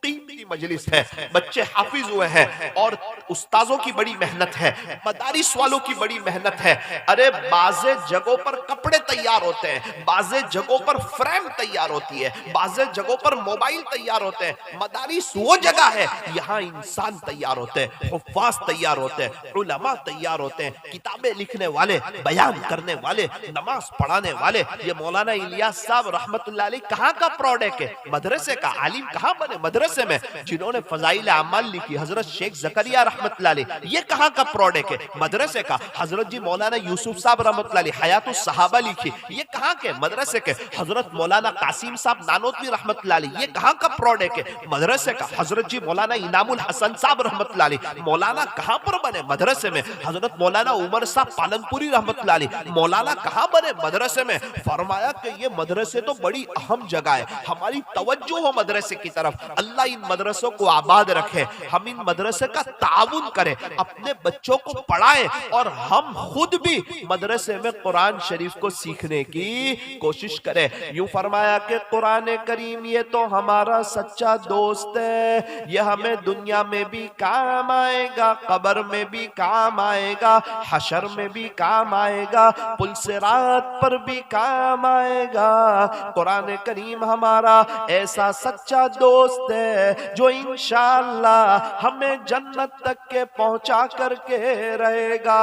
A: कीमती मजलिस है। बच्चे हाफिज हुए हैं और उस्ताजों की बड़ी मेहनत है, मदारिस वालों की बड़ी मेहनत है। अरे बाज़े जगहों पर कपड़े तैयार होते हैं, बाज़े जगहों पर फ्रेम तैयार होती है, बाज़े जगहों पर मोबाइल तैयार होते हैं। मदारिस वो जगह है यहाँ इंसान तैयार होते हैं, हुफ्फाज तैयार होते हैं, उलमा तैयार होते हैं, किताबें लिखने वाले, बयान करने वाले, नमाज पढ़ाने वाले। ये मौलाना इलियास साहब रहमतुल्लाह अलैह कहाँ का प्रोडक्ट है? मदरसे का। आलिम कहाँ बने? मदरसे में। जिन्होंने फजाइल अमाल लिखी हजरत शेख जकरिया रहमतुल्लाह अलैह, ये कहाँ का प्रोडक्ट है? मदरसे का। हजरत जी मौलाना यूसुफ साहब रहमतुल्लाह अलैह हयातुस सहाबा लिखी, ये कहाँ के? मदरसे के। हजरत मौलाना कासिम साहब नानोतवी रहमतुल्लाह अलैह, ये कहाँ का प्रोडक्ट है? मदरसे का। हजरत जी मौलाना इनामुल हसन साहब रहमतुल्लाह अलैह मौलाना कहाँ पर बने? मदरसे में। हजरत मौलाना उमर साहब पालनपुरी रहमतुल्लाह अलैह मौलाना कहाँ बने? मदरसे में। फरमाया कि ये मदरसे तो बड़ी अहम जगह है, हमारी तवज्जो हो मदरसे की तरफ। अल्लाह इन मदरसों को आबाद रखे, हम इन मदरसे का ताउन करें, अपने बच्चों को पढ़ाएं और हम खुद भी मदरसे में कुरान शरीफ को सीखने की कोशिश करें। यूं फरमाया कि कुरान करीम ये तो हमारा सच्चा दोस्त है, ये हमें दुनिया में भी काम आएगा, कब्र में भी काम आएगा, हशर में भी काम आएगा, पुल सिरात पर भी काम आएगा। कुरान करीम हमारा ऐसा सच्चा दोस्त है जो इंशाअल्लाह हमें जन्नत तक के पहुंचा करके रहेगा।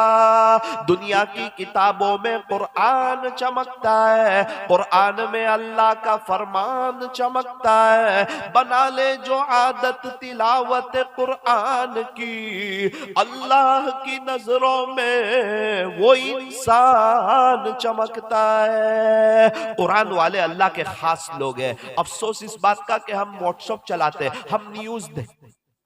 A: दुनिया की किताबों में कुरान चमकता है, कुरान में अल्लाह का फरमान चमकता है। बना ले जो आदत तिलावत कुरान की, अल्लाह की नजरों में वो इंसान चमकता है। कुरान वाले अल्लाह के खास लोग हैं। अफसोस इस बात का कि हम व्हाट्सएप चलाते हैं, हम न्यूज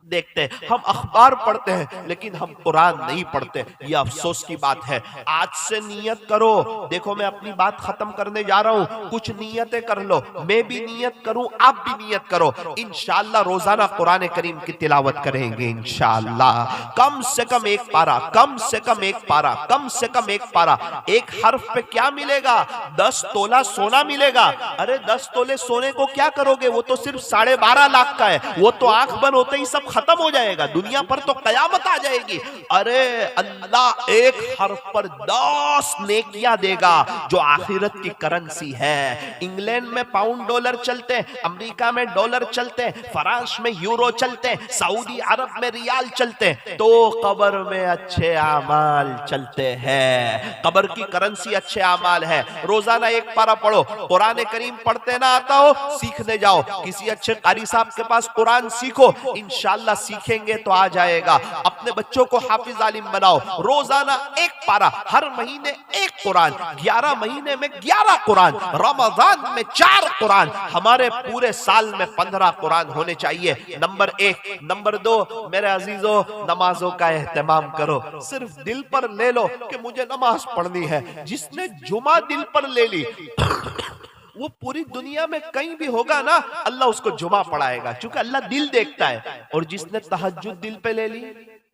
A: देखते हैं, हम अखबार पढ़ते हैं, लेकिन हम कुरान नहीं पढ़ते। ये अफसोस की बात है। आज से नियत करो, देखो मैं अपनी बात खत्म करने जा रहा हूं, कुछ नियतें कर लो, मैं भी नियत करूं, आप भी नियत करो। इंशाअल्लाह रोजाना कुरान करीम की तिलावत करेंगे इंशाअल्लाह। कम से कम एक पारा, कम से कम एक पारा, कम से कम एक पारा। एक हर्फ पे क्या मिलेगा? 10 तोला सोना मिलेगा। अरे 10 तोले सोने को क्या करोगे? वो तो सिर्फ 12.5 लाख का है, वो तो आंख बंद होते ही सब खत्म हो जाएगा, दुनिया पर तो कयामत आ जाएगी। अरे अल्लाह एक हर्फ पर 10 नेकियां देगा, जो आखिरत की करेंसी है। इंग्लैंड में पाउंड डॉलर चलते हैं, अमेरिका में डॉलर चलते हैं, फ्रांस में यूरो चलते हैं, सऊदी अरब में रियाल चलते हैं, तो कब्र में अच्छे आमाल चलते हैं। कब्र की करेंसी अच्छे आमाल है। रोजाना एक पारा पढ़ो, कुरान करीम पढ़ते ना आता हो सीखने जाओ, किसी अच्छे कारी साहब के पास कुरान सीखो, इंशाअल्लाह सीखेंगे तो आ जाएगा। अपने बच्चों को हाफिज आलिम बनाओ, रोजाना एक पारा, हर महीने एक कुरान, 11 महीने में 11 कुरान, रमजान में 4 कुरान, हमारे पूरे साल में 15 कुरान होने चाहिए। नंबर 1। नंबर 2, मेरे अजीजों, नमाजों का एहतमाम करो। सिर्फ दिल पर ले लो कि मुझे नमाज पढ़नी है। जिसने जुमा दिल पर ले ली वो पूरी दुनिया में कहीं भी होगा ना, अल्लाह उसको जुमा पढ़ाएगा, क्योंकि अल्लाह दिल देखता है। और जिसने तहज्जुद दिल पे ले ली,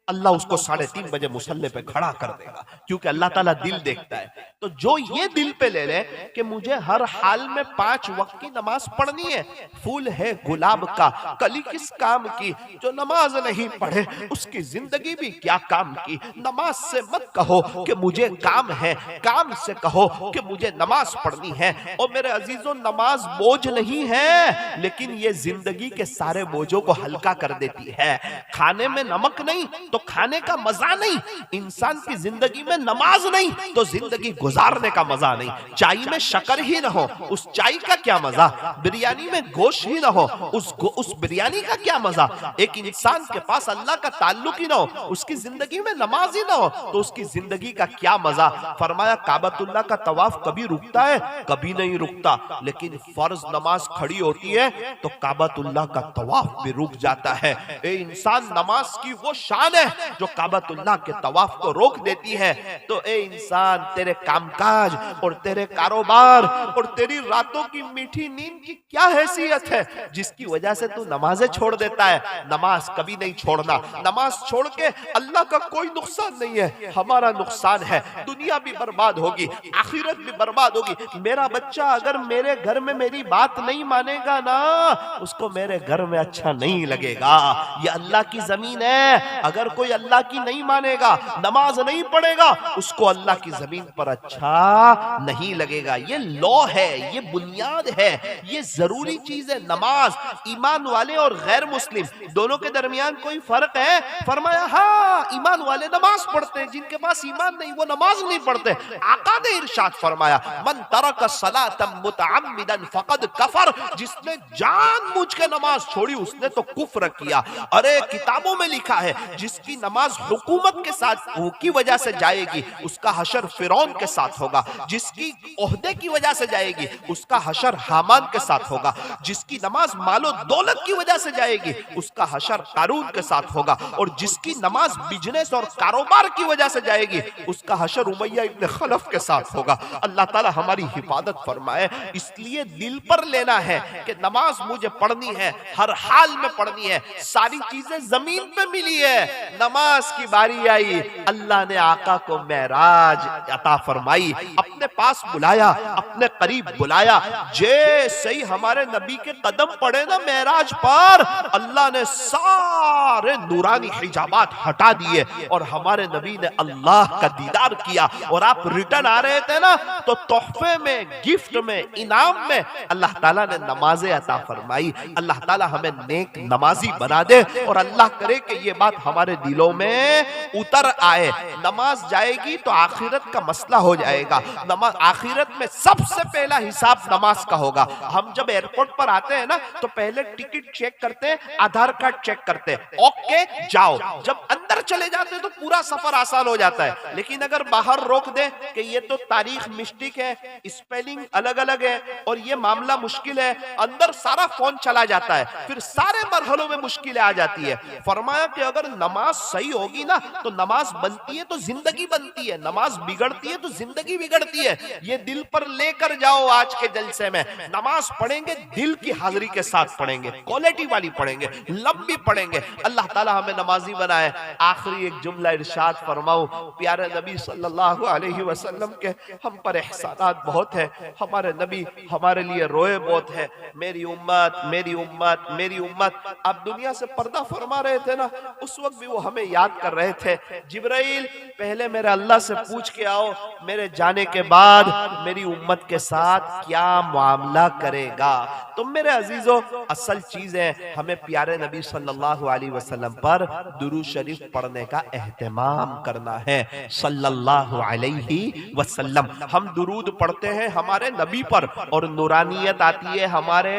A: अल्लाह उसको 3:30 बजे मुसल्ले पे खड़ा कर देगा, क्योंकि अल्लाह ताला दिल देखता है। तो जो ये दिल पे ले ले कि मुझे हर हाल में 5 वक्त की नमाज पढ़नी है, फूल है गुलाब का कली किस काम की, जो नमाज नहीं पढ़े उसकी जिंदगी भी क्या काम की। नमाज से मत कहो कि मुझे काम है, काम से कहो कि मुझे नमाज पढ़नी है। और मेरे अजीजों, नमाज बोझ नहीं है, लेकिन ये जिंदगी के सारे बोझों को हल्का कर देती है। खाने में नमक नहीं तो तो खाने का मजा नहीं, इंसान की जिंदगी में नमाज नहीं तो जिंदगी गुजारने का मजा नहीं। चाय में शक्कर ही ना हो, उस चाय का क्या मजा? बिरयानी में गोश्त ही ना हो, उस बिरयानी का क्या मजा? एक इंसान के पास अल्लाह का ताल्लुक ही ना हो, उसकी जिंदगी में नमाज ही ना हो, तो उसकी जिंदगी का क्या मजा? फरमाया काबतुल्लाह का तवाफ कभी रुकता है? कभी नहीं रुकता, लेकिन फर्ज नमाज खड़ी होती है तो काबतुल्लाह का तवाफ भी रुक जाता है। ए इंसान, नमाज की वो शान है जो काबतुल्लाह के तवाफ को रोक देती है। तो ए इंसान, तेरे कामकाज और तेरे कारोबार और तेरी रातों की मीठी नींद की क्या हैसियत है जिसकी वजह से तू नमाजें छोड़ देता है? नमाज कभी नहीं छोड़ना। नमाज छोड़ के अल्लाह का कोई नुकसान नहीं है, हमारा नुकसान है। दुनिया भी बर्बाद होगी, आखिरत भी बर्बाद होगी। मेरा बच्चा अगर मेरे घर में मेरी बात नहीं मानेगा ना, उसको मेरे घर में अच्छा नहीं लगेगा। ये अल्लाह की जमीन है, अगर कोई अल्लाह की नहीं मानेगा, नमाज नहीं पढ़ेगा, उसको अल्लाह की जमीन पर अच्छा नहीं लगेगा। ये लॉ है, ये बुनियाद है, ये जरूरी चीज है। नमाज, ईमान वाले और गैर मुस्लिम दोनों के दरमियान कोई फर्क है? फरमाया हाँ, ईमान वाले नमाज पढ़ते हैं, जिनके पास ईमान नहीं वो नमाज नहीं पढ़ते। आका ने इरशाद फरमाया, मन तरक सलातम मुतअम्मिदन फकद कफर, जिसने जानबूझ के नमाज छोड़ी उसने तो कुफ्र किया। अरे किताबों में लिखा है, जिसकी नमाज हुकूमत के साथ की वजह से जाएगी उसका हशर फिरौन के साथ होगा, जिसकी ओहदे की वजह से जाएगी उसका हशर हामान के साथ होगा, जिसकी नमाज मालो दौलत की वजह से जाएगी उसका हशर कारून के साथ होगा, और जिसकी नमाज बिजनेस और कारोबार की वजह से जाएगी उसका हशर उमैया इब्न खलफ के साथ होगा। अल्लाह ताला हमारी हिफाजत फरमाए। इसलिए दिल पर लेना है कि नमाज मुझे पढ़नी है, हर हाल में पढ़नी है। सारी चीजें जमीन पे मिली है, नमाज की बारी आई, अल्लाह ने आका को मेराज अता फरमाई, अपने पास बुलाया, अपने करीब बुलाया। जैसे ही हमारे नबी के कदम पड़े ना मेराज पर, अल्लाह ने सारे नूरानी हिजाबात हटा दिए और हमारे नबी ने अल्लाह का दीदार किया। और आप रिटर्न आ रहे थे ना, तो तोहफे में, गिफ्ट में, इनाम में अल्लाह ताला ने नमाजें अता फरमाई। अल्लाह ताला हमें नेक नमाजी बना दे और अल्लाह करे कि ये बात हमारे दिलों में उतर आए। नमाज जाएगी तो आखिरत का मसला हो जाएगा। नमाज आखिरत में सबसे पहला हिसाब नमाज का होगा। हम जब एयरपोर्ट पर आते हैं ना तो पहले टिकट चेक करते हैं, आधार कार्ड चेक करते हैं, ओके जाओ। जब अंदर चले जाते हैं तो पूरा सफर आसान हो जाता है। लेकिन अगर बाहर रोक दे कि ये तो तारीख मिस्टेक है, स्पेलिंग अलग अलग है और ये मामला मुश्किल है, अंदर सारा फोन चला जाता है, फिर सारे मरहलों में मुश्किलें आ जाती है। फरमाया कि अगर नमाज सही होगी ना तो नमाज बनती है तो जिंदगी बनती है, नमाज बिगड़ती है तो जिंदगी बिगड़ती है। ये दिल पर लेकर जाओ। आज के जलसे में नमाज पढ़ेंगे, दिल की हाजिरी के साथ पढ़ेंगे, क्वालिटी वाली पढ़ेंगे, लंबी पढ़ेंगे। अल्लाह ताला हमें नमाजी बनाए। आखिरी एक जुमला इरशाद फरमाऊं, प्यारे नबी सल्लल्लाहु अलैहि वसल्लम के हम पर एहसानात बहुत है। हमारे नबी हमारे लिए रोए बहुत है, मेरी उम्मत, मेरी उम्मत, मेरी उम्मत। आप दुनिया से पर्दा फरमा रहे थे ना, उस वक्त भी वो हमें याद कर रहे थे। जिब्राइल, पहले मेरे अल्लाह से पूछ के आओ मेरे जाने के बाद मेरी उम्मत के साथ क्या मामला करेगा। तो मेरे अजीजों, असल चीज है हमें प्यारे नबी सल्लल्लाहु अलैहि वसल्लम पर दुरूद शरीफ पढ़ने का एहतमाम करना है। सल्लल्लाहु अलैहि वसल्लम, हम दुरूद पढ़ते हैं हमारे नबी पर और नूरानियत आती है हमारे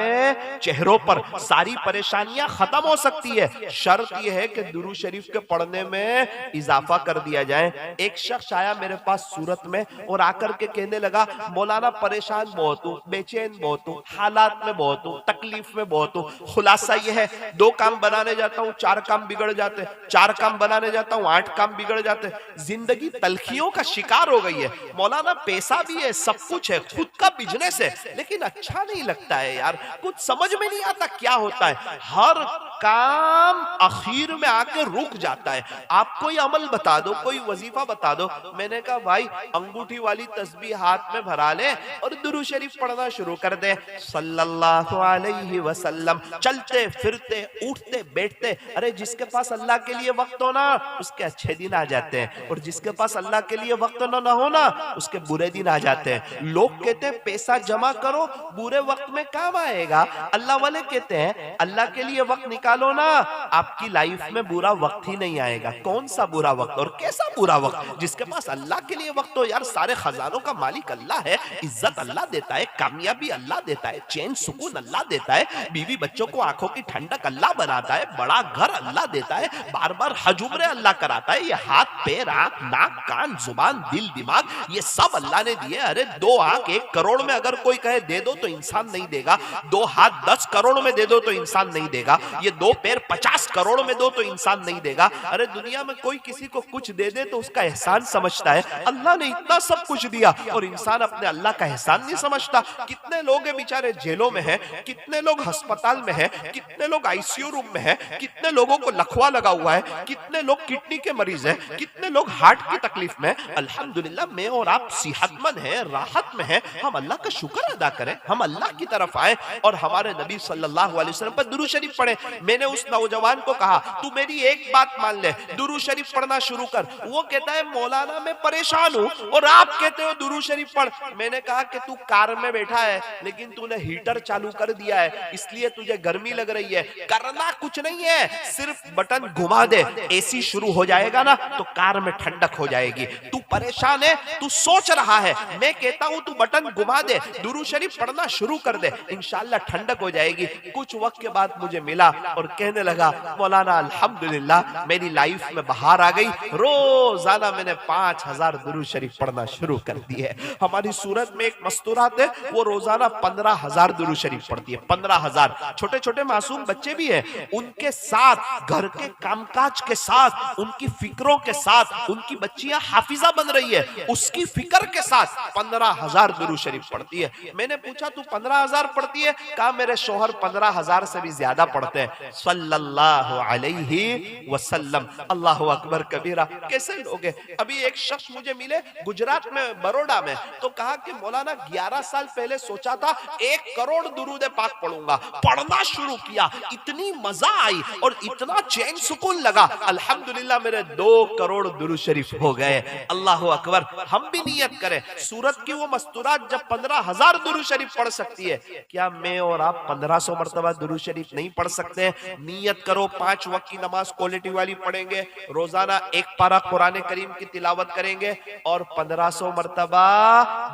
A: चेहरों पर, सारी परेशानियां खत्म हो सकती है। शर्त यह है कि दुरूद शरीफ के पढ़ने में इजाफा कर दिया जाए। एक शख्स आया मेरे पास सूरत में और आकर के कहने लगा, मौलाना परेशान बहुत हूँ, बेचैन बहुत हूँ, हालात में बहुत हूँ, तकलीफ में बहुत हूँ। खुलासा यह है, 2 काम बनाने जाता हूँ 4 काम बिगड़ जाते, 4 काम बनाने जाता हूँ 8 काम बिगड़ जाते। जिंदगी तलखियों का शिकार हो गई है। मौलाना पैसा भी है, सब कुछ है, खुद का बिजनेस है, लेकिन अच्छा नहीं लगता है यार, कुछ समझ में नहीं आता क्या होता है। हर काम आखिर में आके रुक जाता है। आप कोई अमल बता दो, कोई वजीफा बता दो। मैंने कहा भाई अंगूठी वाली तस्बीह हाथ में भरा ले और दुरूद शरीफ पढ़ना शुरू कर दे सल्लल्लाहु अलैहि वसल्लम। चलते फिरते उठते बैठते, अरे जिसके पास अल्लाह के लिए वक्त हो ना उसके अच्छे दिन आ जाते हैं, और जिसके पास अल्लाह के लिए वक्त ना हो ना उसके बुरे दिन आ जाते हैं। लोग कहते हैं पैसा जमा करो बुरे वक्त में काम आएगा, अल्लाह वाले कहते हैं अल्लाह के लिए वक्त निकालो ना, आपकी लाइफ में बुरा वक्त ही नहीं आएगा। कौन सा बुरा वक्त और कैसा बुरा वक्त? जिसके पास अल्लाह के लिए वक्त हो यार, सारे खजानों का मालिक अल्लाह है, इज्जत अल्लाह देता है, कामयाबी अल्लाह देता है, चैन सुकून अल्लाह देता है, बीवी बच्चों को आंखों की ठंडक अल्लाह बनाता है, बड़ा घर अल्लाह देता है, बार बार हज उम्रे अल्लाह कराता है, ये हाथ पैर आंख नाक कान जुबान दिल दिमाग ये सब अल्लाह ने दिए। अरे 2 आंख 1 करोड़ में अगर कोई कहे दे दो तो इंसान नहीं देगा, 2 हाथ 10 करोड़ में दे दो तो इंसान नहीं देगा, ये 2 पैर 50 करोड़ में दो तो इंसान नहीं देगा। अरे दुनिया में कोई किसी को कुछ दे दे तो उसका एहसान समझता है, अल्लाह ने इतना सब कुछ दिया और इंसान अपने अल्लाह का एहसान नहीं समझता। कितने लोग हैं बेचारे जेलों में हैं, कितने लोग अस्पताल में हैं, कितने लोग आईसीयू रूम में हैं, कितने लोगों को लकवा लगा हुआ है, कितने लोग किडनी के मरीज हैं, कितने लोग हार्ट की तकलीफ में। अल्हम्दुलिल्लाह मैं और आप सेहतमंद हैं, राहत में हैं, हम अल्लाह का शुक्र अदा करें, हम अल्लाह की तरफ आए और हमारे नबी सल्लल्लाहु अलैहि वसल्लम पर दुरूद शरीफ पढ़े। मैंने उस नौजवान को कहा तू मेरी एक बात मान ले, दुरूद शरीफ पढ़ना शुरू कर। वो कहता है मौलाना मैं परेशान हूँ और आप कहते हो दुरूद शरीफ पढ़। मैंने कहा कि तू कार में बैठा है लेकिन तूने हीटर चालू कर दिया है इसलिए तुझे गर्मी लग रही है, करना कुछ नहीं है, सिर्फ बटन घुमा दे, एसी शुरू हो जाएगा ना तो कार में ठंडक हो जाएगी। तू परेशान है, तू सोच रहा है, मैं कहता हूं तू बटन घुमा दे, दुरूद शरीफ पढ़ना शुरू कर दे, इंशाल्लाह ठंडक हो जाएगी। कुछ वक्त के बाद मुझे मिला और कहने लगा मौलाना अल्हम्दुलिल्लाह मेरी लाइफ में बाहर आ गई, रोजाना मैंने 5000 दुरूद शरीफ पढ़ना शुरू कर दी है। हमारी सूरत में एक मस्तूरात है वो रोजाना 15000 दुरूद शरीफ पढ़ती है, 15000। छोटे छोटे मासूम बच्चे भी हैं, उनके साथ घर के कामकाज के साथ उनकी फिक्रों के साथ उनकी बच्चियां हाफिजा बन रही है, उसकी फिक्र के साथ 15000 दुरूद शरीफ पढ़ती है। मैंने पूछा तू 15000 पढ़ती है? कहा मेरे शोहर 15000 से भी ज्यादा पढ़ते हैं सल्लल्लाहु अलैहि वसल्लम। अल्लाहु अकबर कबीरा। कैसे लोग हैं? अभी एक शख्स मुझे मिले गुजरात में बड़ौदा में, तो कहा कि मौलाना 11 साल पहले सोचा था 1 करोड़ दुरूद पाक पढ़ूंगा, पढ़ना शुरू किया, इतनी मजा आई और इतना चैन सुकून लगा, अल्हम्दुलिल्लाह मेरे 2 करोड़ दुरूद शरीफ हो गए। अल्लाह अकबर। हम भी नियत करें, सूरत की वो मस्तूरात जब 15000 दुरूद शरीफ पढ़ सकती है, क्या मैं और आप 1500 मरतबा दुरूद शरीफ नहीं पढ़ सकते? नियत करो 5 वक्त की नमाज क्वालिटी वाली पढ़ेंगे, रोजाना 1 पारा कुरान करीम की तिलावत करेंगे और 1500 मरतबा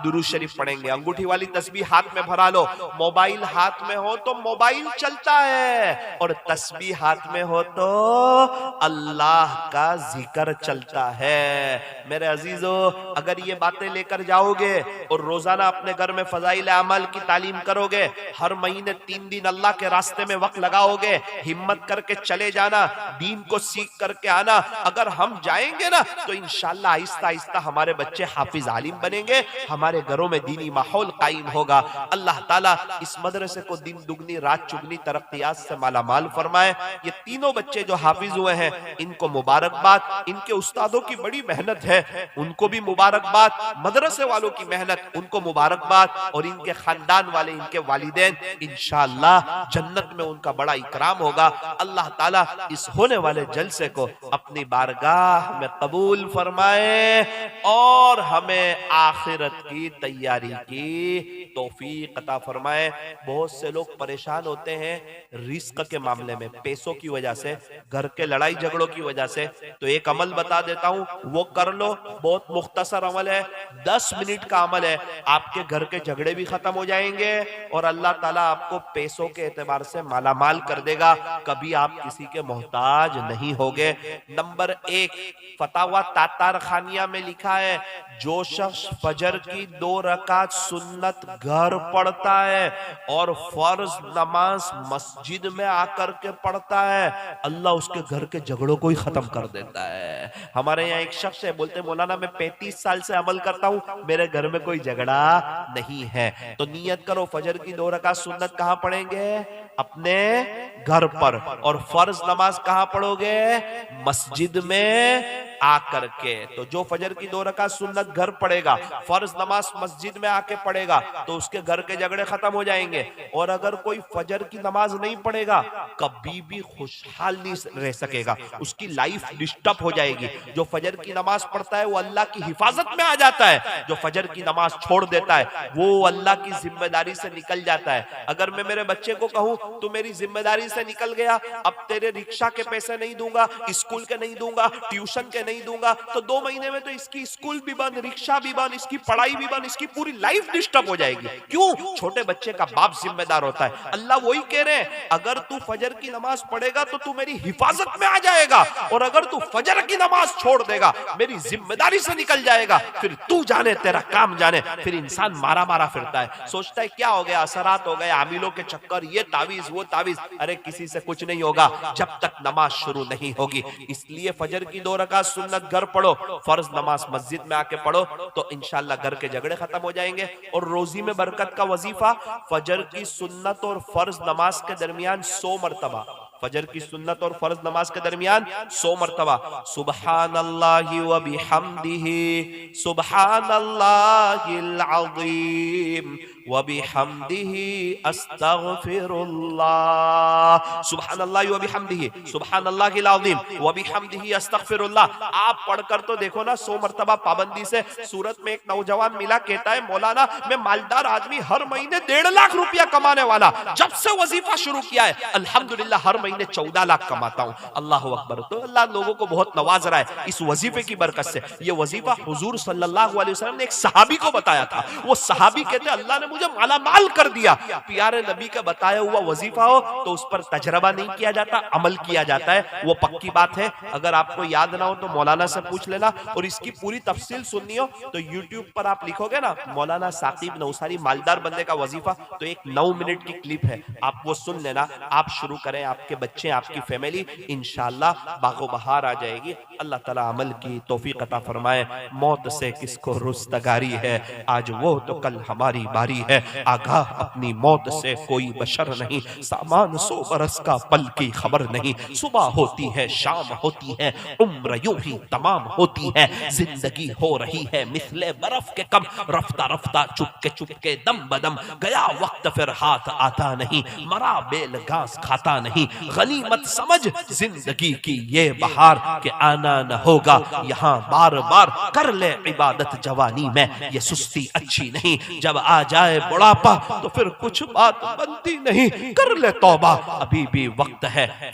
A: दुरूद शरीफ पढ़ेंगे। अंगूठी वाली तस्बीह हाथ में भरा लो, मोबाइल हाथ में हो तो मोबाइल चलता है और तस्बीह हाथ में हो तो अल्लाह का जिक्र चलता है। मेरे अजीजों अगर ये बातें लेकर जाओगे और रोजाना अपने घर में फजाइल अमल की तालीम करोगे, हर महीने 3 दिन अल्लाह के रास्ते में वक्त लगाओगे, हिम्मत करके चले जाना, दीन को सीख करके आना। अगर हम जाएंगे ना तो इंशाल्लाह आहिस्ता आहिस्ता हमारे बच्चे हाफिज आलिम बनेंगे, हमारे घरों में दीनी माहौल कायम होगा। अल्लाह ताला इस मदरसे को दिन दुगनी रात चुगनी तरक्कियात से मालामाल फरमाए। ये तीनों बच्चे जो हाफिज हुए हैं इनको मुबारकबाद, इनके उस्तादों की बड़ी मेहनत है उनको भी मुबारकबाद, मदरसे वालों की मेहनत उनको मुबारकबाद और इनके खानदान वाले इनके वालिदैन इंशाअल्लाह जन्नत में उनका बड़ा इकराम होगा। अल्लाह ताला इस होने वाले जलसे को अपनी बारगाह में कबूल फरमाए और हमें आखिरत की तैयारी की तौफीक अता फरमाए। बहुत से लोग परेशान होते हैं रिस्क के मामले में, पैसों की वजह से, घर के लड़ाई झगड़ों की वजह से। तो एक अमल बता देता हूं, वो कर लो, बहुत मुख्तसर अमल है, 10 मिनट का अमल है, आपके घर के झगड़े भी खत्म हो जाएंगे और अल्लाह ताला आपको पैसों के एतबार से मालामाल कर देगा, कभी आप किसी के मोहताज नहीं होगे। नंबर 1 फतावा तातार खानिया में लिखा है, जो शख्स फजर की 2 रकात सुन्नत घर पढ़ता है और फर्ज नमाज मस्जिद में आकर के पढ़ता है, अल्लाह उसके घर के झगड़ों को ही खत्म कर देता है। हमारे यहाँ एक शख्स है, बोलते मौलाना मैं 35 साल से अमल करता हूँ, मेरे घर में कोई झगड़ा नहीं है। तो नियत करो फजर की 2 रकात सुन्नत कहाँ पढ़ेंगे? अपने घर पर। और फर्ज नमाज कहाँ पढ़ोगे? मस्जिद में आकर के। तो जो फजर की 2 रकात सुन्नत घर पढ़ेगा, फर्ज नमाज मस्जिद में आके पढ़ेगा, तो उसके घर के झगड़े खत्म हो जाएंगे। और अगर कोई फजर की नमाज नहीं पढ़ेगा, कभी भी खुशहाल नहीं रह सकेगा, उसकी लाइफ डिस्टर्ब हो जाएगी। जो फजर की नमाज पढ़ता है वो अल्लाह की हिफाजत में आ जाता है, जो फजर की नमाज छोड़ देता है वो अल्लाह की जिम्मेदारी से निकल जाता है। अगर मैं मेरे बच्चे को कहूं तू मेरी जिम्मेदारी से निकल गया, अब तेरे रिक्शा के पैसे नहीं दूंगा, स्कूल के नहीं दूंगा, ट्यूशन के नहीं दूंगा, तो 2 महीने में तो इसकी स्कूल भी बंद, रिक्शा भी बंद, इसकी पढ़ाई भी बंद, इसकी पूरी लाइफ डिस्टर्ब हो जाएगी। क्यों? छोटे बच्चे का बाप जिम्मेदार होता है। अल्लाह वही कह रहे हैं, अगर तू फजर की नमाज पढ़ेगा तो तू मेरी हिफाजत में आ जाएगा, और अगर तू फजर की नमाज छोड़ देगा, मेरी जिम्मेदारी से निकल जाएगा, फिर तू जाने तेरा काम जाने। फिर इंसान मारा मारा फिरता है, सोचता है क्या हो गया, असरात हो गए, आमिलों के चक्कर, ये तावीज वो तावीज। अरे किसी से कुछ नहीं होगा जब तक नमाज शुरू नहीं होगी। इसलिए फजर की 2 रकात सुन्नत घर पढ़ो, फर्ज नमाज मस्जिद में आके पढ़ो, तो इंशाल्लाह घर के झगड़े खत्म हो जाएंगे। और रोजी में बरकत का वजीफा फजर की सुन्नत और फर्ज नमाज के दरमियान 100 मरतबा, फजर की सुन्नत और फर्ज नमाज के दरमियान 100 मरतबा सुबहानल्लाहि व बिहम्दिही सुबहानल्लाहिल अज़ीम व बिहम्दिही अस्तगफिरुल्लाह, सुबहानल्लाहि व बिहम्दिही सुबहानल्लाहिल अज़ीम व बिहम्दिही अस्तगफिरुल्लाह। आप पढ़कर तो देखो ना 100 मरतबा पाबंदी से। सूरत में एक नौजवान मिला, कहता है मौलाना मैं मालदार आदमी, हर महीने 1.5 लाख रुपया कमाने वाला, जब से वजीफा शुरू किया है अल्हम्दुलिल्लाह हर महीने 14 लाख कमाता हूं। अल्लाह अकबर। तो अल्लाह लोगों को बहुत नवाज रहा है इस वजीफे की बरकत से। ये वजीफा हुजूर सल्लल्लाहु अलैहि वसल्लम ने एक सहाबी को बताया था। वो सहाबी कहते अल्लाह ने मुझे माला माल कर दिया। प्यारे नबी का बताया हुआ वजीफा हो तो उस पर तजरबा नहीं किया जाता, अमल किया जाता है, वो पक्की बात है। अगर आपको याद ना हो तो मौलाना से पूछ लेना, और इसकी पूरी तफसील सुननी हो तो यूट्यूब पर आप लिखोगे ना मौलाना साकिब नौसारी मालदार बंदे का वजीफा, तो एक 9 मिनट की क्लिप है, आप वो सुन लेना। आप शुरू करें, आपके बच्चे, आपकी फैमिली, इंशाल्लाह बागो बहार आ जाएगी। अल्लाह ताला अमल की तौफीक अता फरमाए। मौत से किसको रुस्तगारी है, आज वो तो कल हमारी बारी है। आगाह अपनी मौत से कोई बशर नहीं, सामान 100 बरस का पल की खबर नहीं। सुबह होती है शाम होती है, उम्र यूं ही तमाम होती है। जिंदगी हो रही है मिसले बर्फ के कम, रफ्ता रफ्ता चुपके दम बदम गया वक्त फिर हाथ आता नहीं। मरा बेल घास खाता नहीं, गनीमत समझ जिंदगी की ये बहार के आना न होगा यहाँ बार बार। कर ले इबादत जवानी में, ये सुस्ती अच्छी नहीं। जब आ जाए बुढ़ापा तो फिर कुछ बात बनती नहीं। कर ले तौबा अभी भी वक्त है,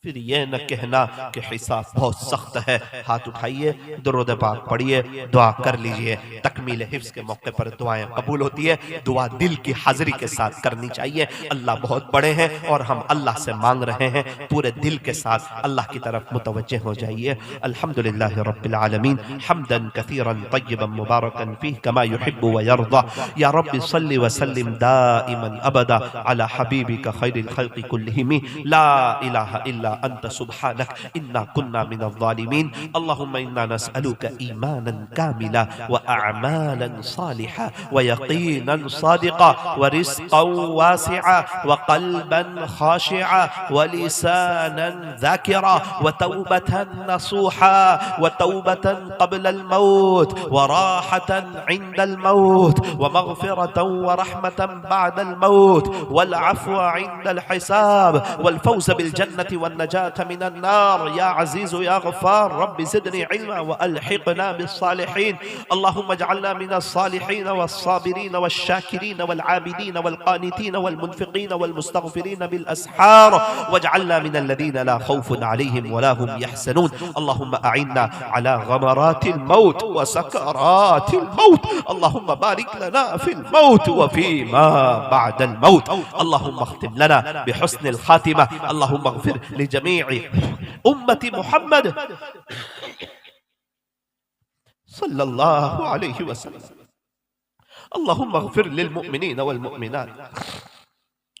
A: फिर ये न कहना कि हिसाब बहुत सख्त है। हाथ उठाइए, दुरूद पाक पढ़िए, दुआ कर लीजिए। तकमील हिफ्ज के मौके पर दुआएं कबूल होती है। दुआ दिल की हाजिरी के साथ करनी चाहिए। अल्लाह बहुत बड़े हैं और हम अल्लाह से मांग रहे हैं, पूरे दिल के साथ अल्लाह की तरफ मुतवज्जे हो जाइए। अल्हम्दुलिल्लाह रब्बिल आलमीन, हम्दन कसीरन तय्यबन मुबारकन फीह कमा युहिब्बु व यरदा। या रब्बि सल्लि व सल्लिम दाइमन अबदा अला हबीबिका खैरिल खल्क़ि कुल्लिहिम। ला इलाहा इल्ला अंत सुब्हानक इन्ना कुन्ना मिनज़ ज़ालिमीन। अल्लाहुम्मा इन्ना नस्अलुका ईमानन कामिला व अअमालन सालिहा व यकीनन सादिका व रिज़्क़न वासिआ व क़ल्बन खाशिआ व लिसानन ज़ाकिरा व तौबतन नसूहा व तौबतन क़ब्लल मौत व राहतन इंदल मौत व मग़फ़िरतन व रहमतन बअदल मौत वल अफ़्व इंदल हिसाब वल फ़ौज़ बिल जन्नति वन नजात मिनन नार। या अज़ीज़ या गफ़्फ़ार रब्बि ज़िदनी इल्मा व अलहिक़ना बिस्सालिहीन। अल्लाहुम्मा इजअलना मिनस सालिहीन वस्साबिरीन वश्शाकिरीन वलआबिदीन वलक़ानितीन वलमुनफ़िक़ीन वलमुस्तग़फ़िरीन बिल अस्हार वजअलना मिनल लज़ीना ला ख़ौफ़ुन अलैहिम वला हुम यहज़नून। अल्लाहुम्मा अइन्ना अला ग़मरातिल मौत व सकरातिल मौत। अल्लाहुम्मा बारिक लना फिल मौत व फ़ीमा बअदल मौत। अल्लाहुम्मा ख़्तिम लना बिहुस्निल ख़ातिमा। अल्लाहुम्मा इग़फ़िर लिजमीइ उम्मति मुहम्मद सल्लल्लाहु अलैहि वसल्लम। अल्लाहुम्मा इग़फ़िर लिल मुअमिनीन वल मुअमिनात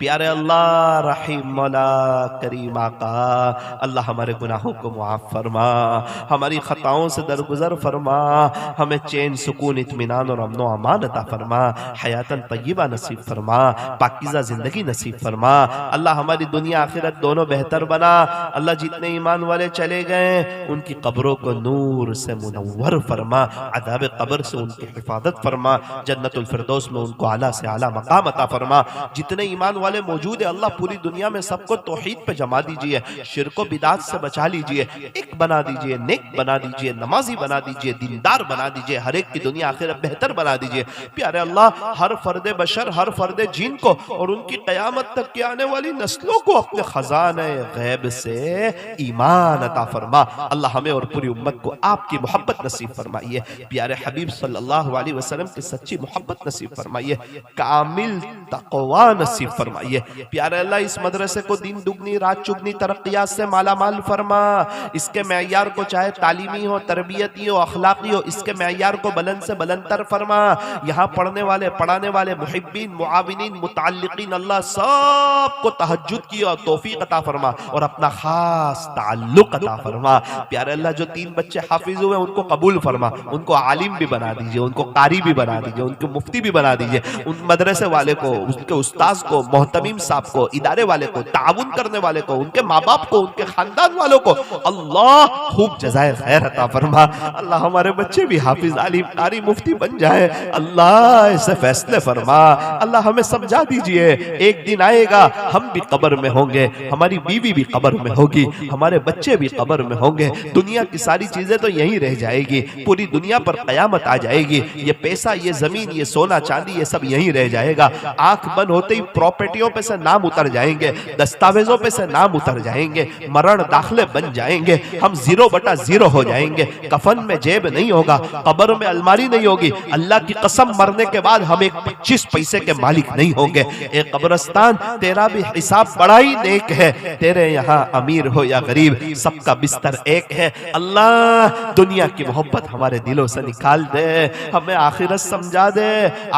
A: प्यारे अल्लाह रहीम मौला करीम आका अल्लाह हमारे गुनाहों को माफ फरमा हमारी खताओं से दरगुजर फरमा हमें चैन सुकून इत्मीनान और अमन व अमान अता फरमा हयातन तय्यबा नसीब फरमा पाकीज़ा जिंदगी नसीब फरमा अल्लाह हमारी दुनिया आखिरत दोनों बेहतर बना अल्लाह जितने ईमान वाले चले गए उनकी कब्रों को नूर से मुनव्वर फरमा अज़ाब कब्र से उनकी हिफाजत फरमा जन्नतुल फिरदौस में उनको आला से आला मकाम अता फरमा जितने ईमान वाले मौजूद है अल्लाह पूरी दुनिया में सबको तौहीद पे जमा दीजिए शिर्क बिदात से बचा लीजिए एक बना दीजिए नेक बना दीजिए नमाजी बना दीजिए दीनदार बना दीजिए हर एक की दुनिया आखिरत बेहतर बना दीजिए प्यारे अल्लाह हर फर्दे बशर हर फर्दे जीन को और उनकी कयामत तक के आने वाली नस्लों को अपने खजाने गैब से ईमान अता फरमा अल्लाह हमें और पूरी उम्मत को आपकी मोहब्बत नसीब फरमाइए प्यारे हबीब सल्लल्लाहु अलैहि वसल्लम की सच्ची मोहब्बत नसीब फरमाइए कामिल तक़वा नसीब फरमाइए प्यारे अल्लाह इस मदरसे को दिन दुगनी रात चुगनी तरक्कियात से माला माल फरमा इसके मेयार को चाहे तालीमी हो तरबियती हो अखलाकी हो इसके मेयार को बुलंद से बुलंदतर फरमा यहाँ पढ़ने वाले पढ़ाने वाले मुहिब्बीन मुआविनीन मुताल्लिकीन अल्लाह सबको तहज्जुद की और तौफीक अता फरमा और अपना खास ताल्लुक अता फरमा प्यारे अल्लाह जो 3 बच्चे हाफिज हुए उनको कबूल फरमा उनको आलिम भी बना दीजिए उनको कारी भी बना दीजिए उनको मुफ्ती भी बना दीजिए उन मदरसे वाले को उसके उस्ताद को मोहतमीम साहब को इदारे वाले को ताउन करने वाले को उनके माँ बाप को उनके खानदान वालों को अल्लाह खूब जज़ाए खैर अता फरमा अल्लाह हमारे बच्चे भी हाफिज आलिम कारी मुफ्ती बन जाए अल्लाह ऐसे फैसले फरमा अल्लाह हमें समझा दीजिए एक दिन आएगा हम भी कब्र में होंगे हमारी बीवी भी कब्र में होगी हमारे बच्चे भी कब्र में होंगे दुनिया की सारी चीजें तो यहीं रह जाएगी पूरी दुनिया पर कयामत आ जाएगी ये पैसा ये जमीन ये सोना चांदी ये सब यहीं रह जाएगा आंख बंद होते ही प्रॉपर्टियों पे से नाम उतर जाएंगे दस्तावेजों पे से नाम उतर जाएंगे मरण दाखिले बन जाएंगे हम 0/0 हो जाएंगे कफन में जेब नहीं होगा कब्र में अलमारी नहीं होगी अल्लाह की कसम मरने के बाद हम एक 25 पैसे के मालिक नहीं होंगे एक कब्रिस्तान तेरा भी हिसाब बड़ा ही नेक है तेरे यहाँ अमीर हो या गरीब सबका बिस्तर एक है अल्लाह दुनिया की मोहब्बत हमारे दिलों से निकाल दे हमें आखिरत समझा दे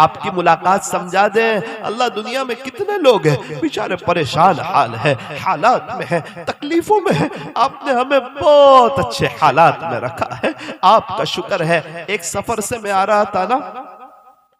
A: आपकी मुलाकात समझा दे अल्लाह दुनिया में कितने लोग हैं बेचारे परेशान हाल है हालात में है तकलीफों में है आपने हमें बहुत अच्छे हालात में रखा है आपका शुक्र है एक सफर से मैं आ रहा था ना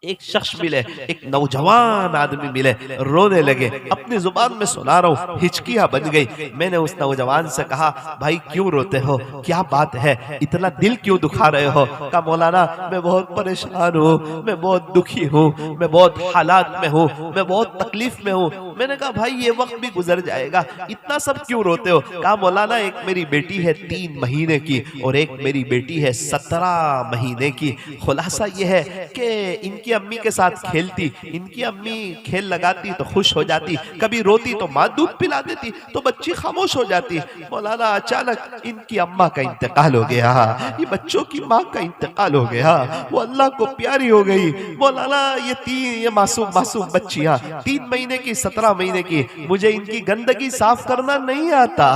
A: एक शख्स मिले एक नौजवान आदमी मिले रोने लगे अपनी जुबान में सुना रहा हूँ हिचकियां बन गई मैंने उस नौजवान से कहा भाई क्यों रोते हो क्या बात है इतना दिल क्यों दुखा रहे हो कहा मौलाना मैं बहुत परेशान हूँ मैं बहुत दुखी हूँ मैं बहुत हालात में हूँ मैं बहुत तकलीफ में हूँ मैंने कहा भाई ये वक्त भी गुजर जाएगा इतना सब क्यों रोते हो कहा मौलाना एक मेरी बेटी है 3 महीने की और एक मेरी बेटी है 17 महीने की खुलासा ये है कि इनकी अम्मी के साथ खेलती इनकी अम्मी खेल लगाती तो खुश हो जाती कभी रोती तो माँ दूध पिला देती तो बच्ची खामोश हो जाती मौलाना अचानक इनकी अम्मा का इंतकाल हो गया ये बच्चों की माँ का इंतकाल हो गया वो अल्लाह को प्यारी हो गई मौलाना ये मासूम बच्चियां 3 महीने की 17 महीने की मुझे इनकी गंदगी साफ करना नहीं आता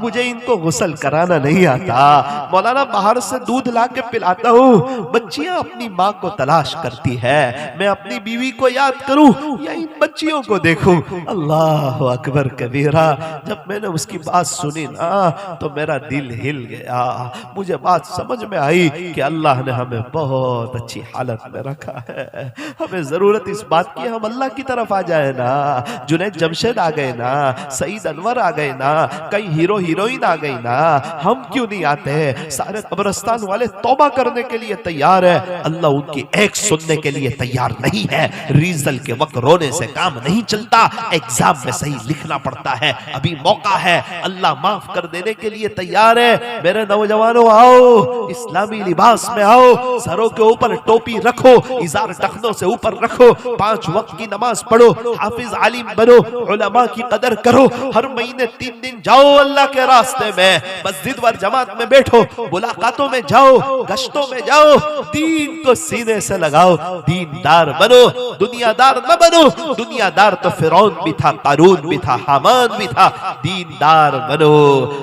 A: मुझे इनको गुस्ल कराना नहीं आता मौलाना बाहर से दूध ला के पिलाता हूँ बच्चियां अपनी माँ को तलाश करती है मैं अपनी बीवी को याद करूं या इन बच्चियों को देखूं अल्लाह अकबर कबीरा जब मैंने उसकी बात सुनी ना तो मेरा दिल हिल गया मुझे बात समझ में आई कि अल्लाह ने हमें बहुत अच्छी हालत में रखा है हमें जरूरत इस बात की हम अल्लाह की तरफ आ जाए ना जुनैद जमशेद आ गए ना सईद अनवर आ गए ना कई हीरो हीरोइन आ गई ना हम क्यों नहीं आते सारे कब्रिस्तान वाले तौबा करने के लिए तैयार है अल्लाह उनकी एक सुनने के लिए तैयार नहीं है रिजल्ट के वक्त रोने से काम नहीं चलता एग्जाम में सही लिखना पड़ता है अभी मौका है अल्लाह माफ कर देने के लिए तैयार है मेरे नौजवानों आओ इस्लामी लिबास में आओ सरों के ऊपर टोपी रखो इजार टखनों से ऊपर रखो 5 वक्त की नमाज पढ़ो हाफिज आलिम बनो, उलमा की कदर करो, हर महीने 3 दिन जाओ अल्लाह के रास्ते में, मस्जिद व जमात में बैठो, मुलाकातों में जाओ, गश्तों में जाओ, दीन को सीने से लगाओ, दीनदार बनो, दुनियादार न बनो। दुनियादार तो फिरौन भी था, कारून भी था, हामान भी था, दीनदार बनो।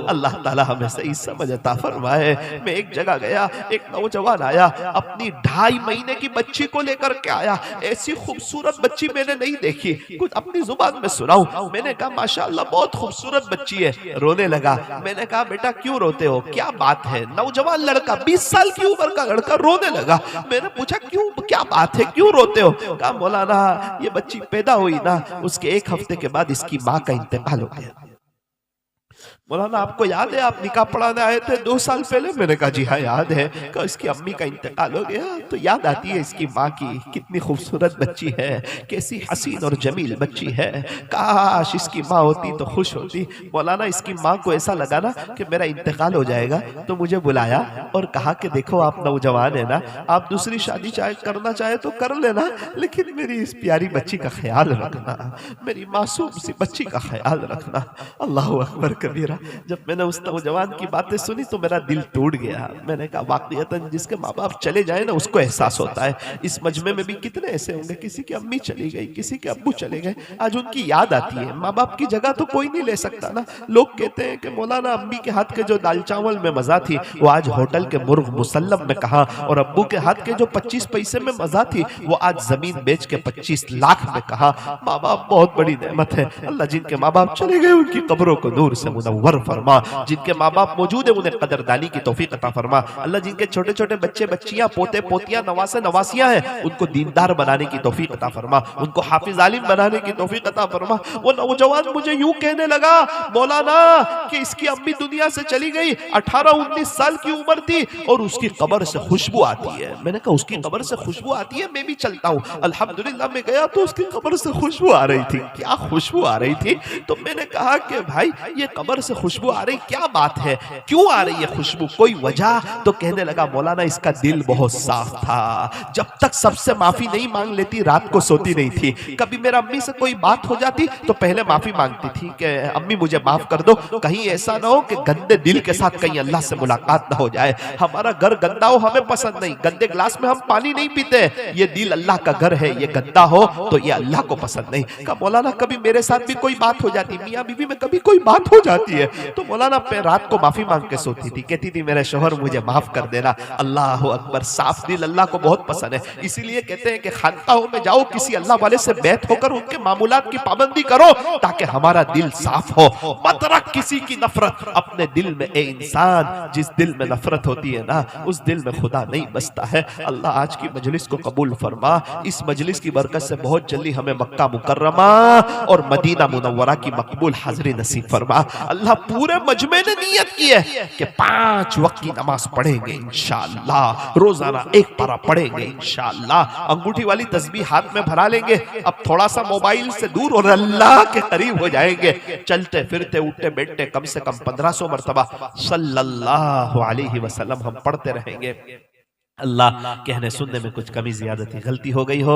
A: अल्लाह ताला हमें सही समझ अता फरमाए। मैं एक जगह गया, एक नौजवान आया, अपनी 2.5 महीने की बच्ची को लेकर के आया। ऐसी खूबसूरत बच्ची मैंने नहीं देखी, कुछ अपनी जुबान में सुनाऊं। मैंने कहा माशाअल्लाह बहुत खूबसूरत बच्ची है। रोने लगा। मैंने कहा बेटा क्यों रोते हो, क्या बात है? नौजवान लड़का, 20 साल की उम्र का लड़का रोने लगा। मैंने पूछा क्यों, क्या बात है, क्यों रोते हो? कहा मौलाना ये बच्ची पैदा हुई ना, उसके 1 हफ्ते के बाद इसकी माँ का इंतकाल हो गया। मौलाना आपको याद है आप निकाह पढ़ाने आए थे 2 साल पहले? मैंने कहा जी हाँ याद है। कहा इसकी अम्मी का इंतकाल हो गया तो याद आती है इसकी माँ की, कितनी खूबसूरत बच्ची है, कैसी हसीन और जमील बच्ची है, काश इसकी माँ होती तो खुश होती। मौलाना इसकी माँ को ऐसा लगा ना कि मेरा इंतकाल हो जाएगा, तो मुझे बुलाया और कहा कि देखो आप नौजवान है ना, आप दूसरी शादी चाहे करना चाहे तो कर लेना, लेकिन मेरी इस प्यारी बच्ची का ख्याल रखना, मेरी मासूम सी बच्ची का ख्याल रखना। अल्लाह अकबर कबीरा। जब मैंने उस नौजवान की बातें सुनी तो मेरा दिल टूट गया। मैंने कहा वाकईतन जिसके माँ बाप चले जाए ना उसको एहसास होता है। इस मजमे में भी कितने ऐसे होंगे, किसी की अम्मी चली गई, किसी के अब्बू चले गए, आज उनकी याद आती है। माँ बाप की जगह तो कोई नहीं ले सकता ना। लोग कहते हैं कि मौलाना अम्मी के हाथ के जो दाल चावल में मजा थी वो आज होटल के मुर्ग मुसल्लम में कहा, और अब्बू के हाथ के जो 25 पैसे में मजा थी वो आज जमीन बेच के 25 लाख में कहा। माँ बाप बहुत बड़ी नेमत है। अल्लाह जिनके माँ बाप चले गए उनकी कब्रों को नूर से मुनव्वर फरमा, जिनके माँ बाप मौजूद है उन्हें कदरदानी की तौफीक अता फरमा। अल्लाह जिनके छोटे छोटे बच्चे बच्चियां, पोते पोतियां, नवासे नवासियां हैं उनको दीनदार बनाने की तौफीक अता फरमा, उनको हाफिज आलिम बनाने की तौफीक अता फरमा। वो नौजवान मुझे यूं कहने लगा मौलाना कि इसकी अम्मी दुनिया से चली गई, 18-19 साल की उम्र थी और उसकी कब्र से खुशबू आती है। मैंने कहा उसकी कब्र से खुशबू आती है, मैं भी चलता हूँ। अल्हम्दुलिल्लाह मैं गया तो उसकी कब्र से खुशबू आ रही थी। क्या खुशबू आ रही थी? तो मैंने कहा कि भाई ये कब्र से खुशबू आ रही, क्या बात है, क्यों आ रही है खुशबू, कोई वजह? तो कहने लगा मौलाना इसका दिल बहुत साफ था, जब तक सबसे माफी नहीं मांग लेती रात को सोती नहीं थी। कभी मेरा अम्मी से कोई बात हो जाती तो पहले माफी मांगती थी कि अम्मी मुझे माफ कर दो, कहीं ऐसा ना हो कि गंदे दिल के साथ कहीं अल्लाह से मुलाकात ना हो जाए। हमारा घर गंदा हो हमें पसंद नहीं, गंदे ग्लास में हम पानी नहीं पीते। ये दिल अल्लाह का घर है, ये गंदा हो तो ये अल्लाह को पसंद नहीं। कहा मौलाना कभी मेरे साथ भी कोई बात हो जाती, मियाँ बीवी में कभी कोई बात हो जाती है तो मौलाना पे रात को माफी मांग के सोती थी, कहती थी मेरे शोहर मुझे माफ कर देना। अल्लाह अकबर, साफ दिल अल्लाह को बहुत पसंद है। इसीलिए कहते हैं कि खानकाहों में जाओ, किसी अल्लाह वाले से बैत होकर उनके मामूलात की पाबंदी करो ताकि हमारा दिल साफ हो। मत रख किसी की नफरत अपने दिल में। ए इंसान, जिस दिल में नफरत होती है ना उस दिल में खुदा नहीं बसता है। अल्लाह आज की मजलिस को कबूल फरमा। इस मजलिस की बरकत से बहुत जल्दी हमें मक्का मुकर्रमा और मदीना मुनव्वरा की मकबूल हाजिरी नसीब फरमा। अल्लाह पूरे मजमे ने नियत की है कि 5 वक्त की नमाज पढ़ेंगे इंशाअल्लाह, रोजाना 1 पारा पढ़ेंगे इंशाअल्लाह, अंगूठी वाली तस्बीह हाथ में भरा लेंगे, अब थोड़ा सा मोबाइल से दूर और अल्लाह के करीब हो जाएंगे। चलते फिरते उठते बैठते कम से कम 1500 मरतबा सल्लल्लाहु अलैहि वसल्लम हम पढ़ते रहेंगे। अल्लाह कहने सुनने में कुछ कमी ज़्यादती गलती हो गई हो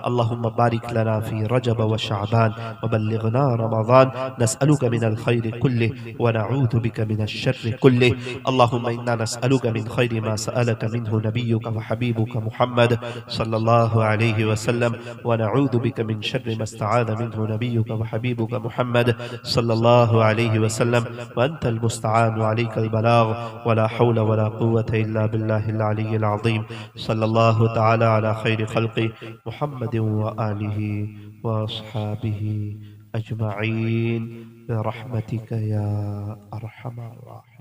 A: अल्लाहुम्मा बारिक लना फ़ी रजब व शअबान व बल्लिगना रमज़ान नस्अलुका मिनल खैरि कुल्लिहि व नऊज़ु बिका मिनश शर्रि कुल्लिहि। अल्लाहुम्मा इन्ना नस्अलुका मिन खैरि मा सअलका मिन्हु नबियुका व हबीबुका मुहम्मद सल्लल्लाहु अलैहि वसल्लम व नऊज़ु बिका मिन शर्रि मा इस्तआज़ मिन्हु नबियुका व हबीबुका मुहम्मद सल्लल्लाहु अलैहि वसल्लम व अंतल मुस्तआन व अलैकल बलाग व ला हौला व ला कुव्वता इल्ला बिल्लाहिल अलिय्यिल अज़ीम। सल्लल्लाहु तआला अला खैरि खल्क़ि मुहम्मदिन व आलिहि व अस्हाबिहि अजमईन बिरहमतिका या अरहमर राहिमीन।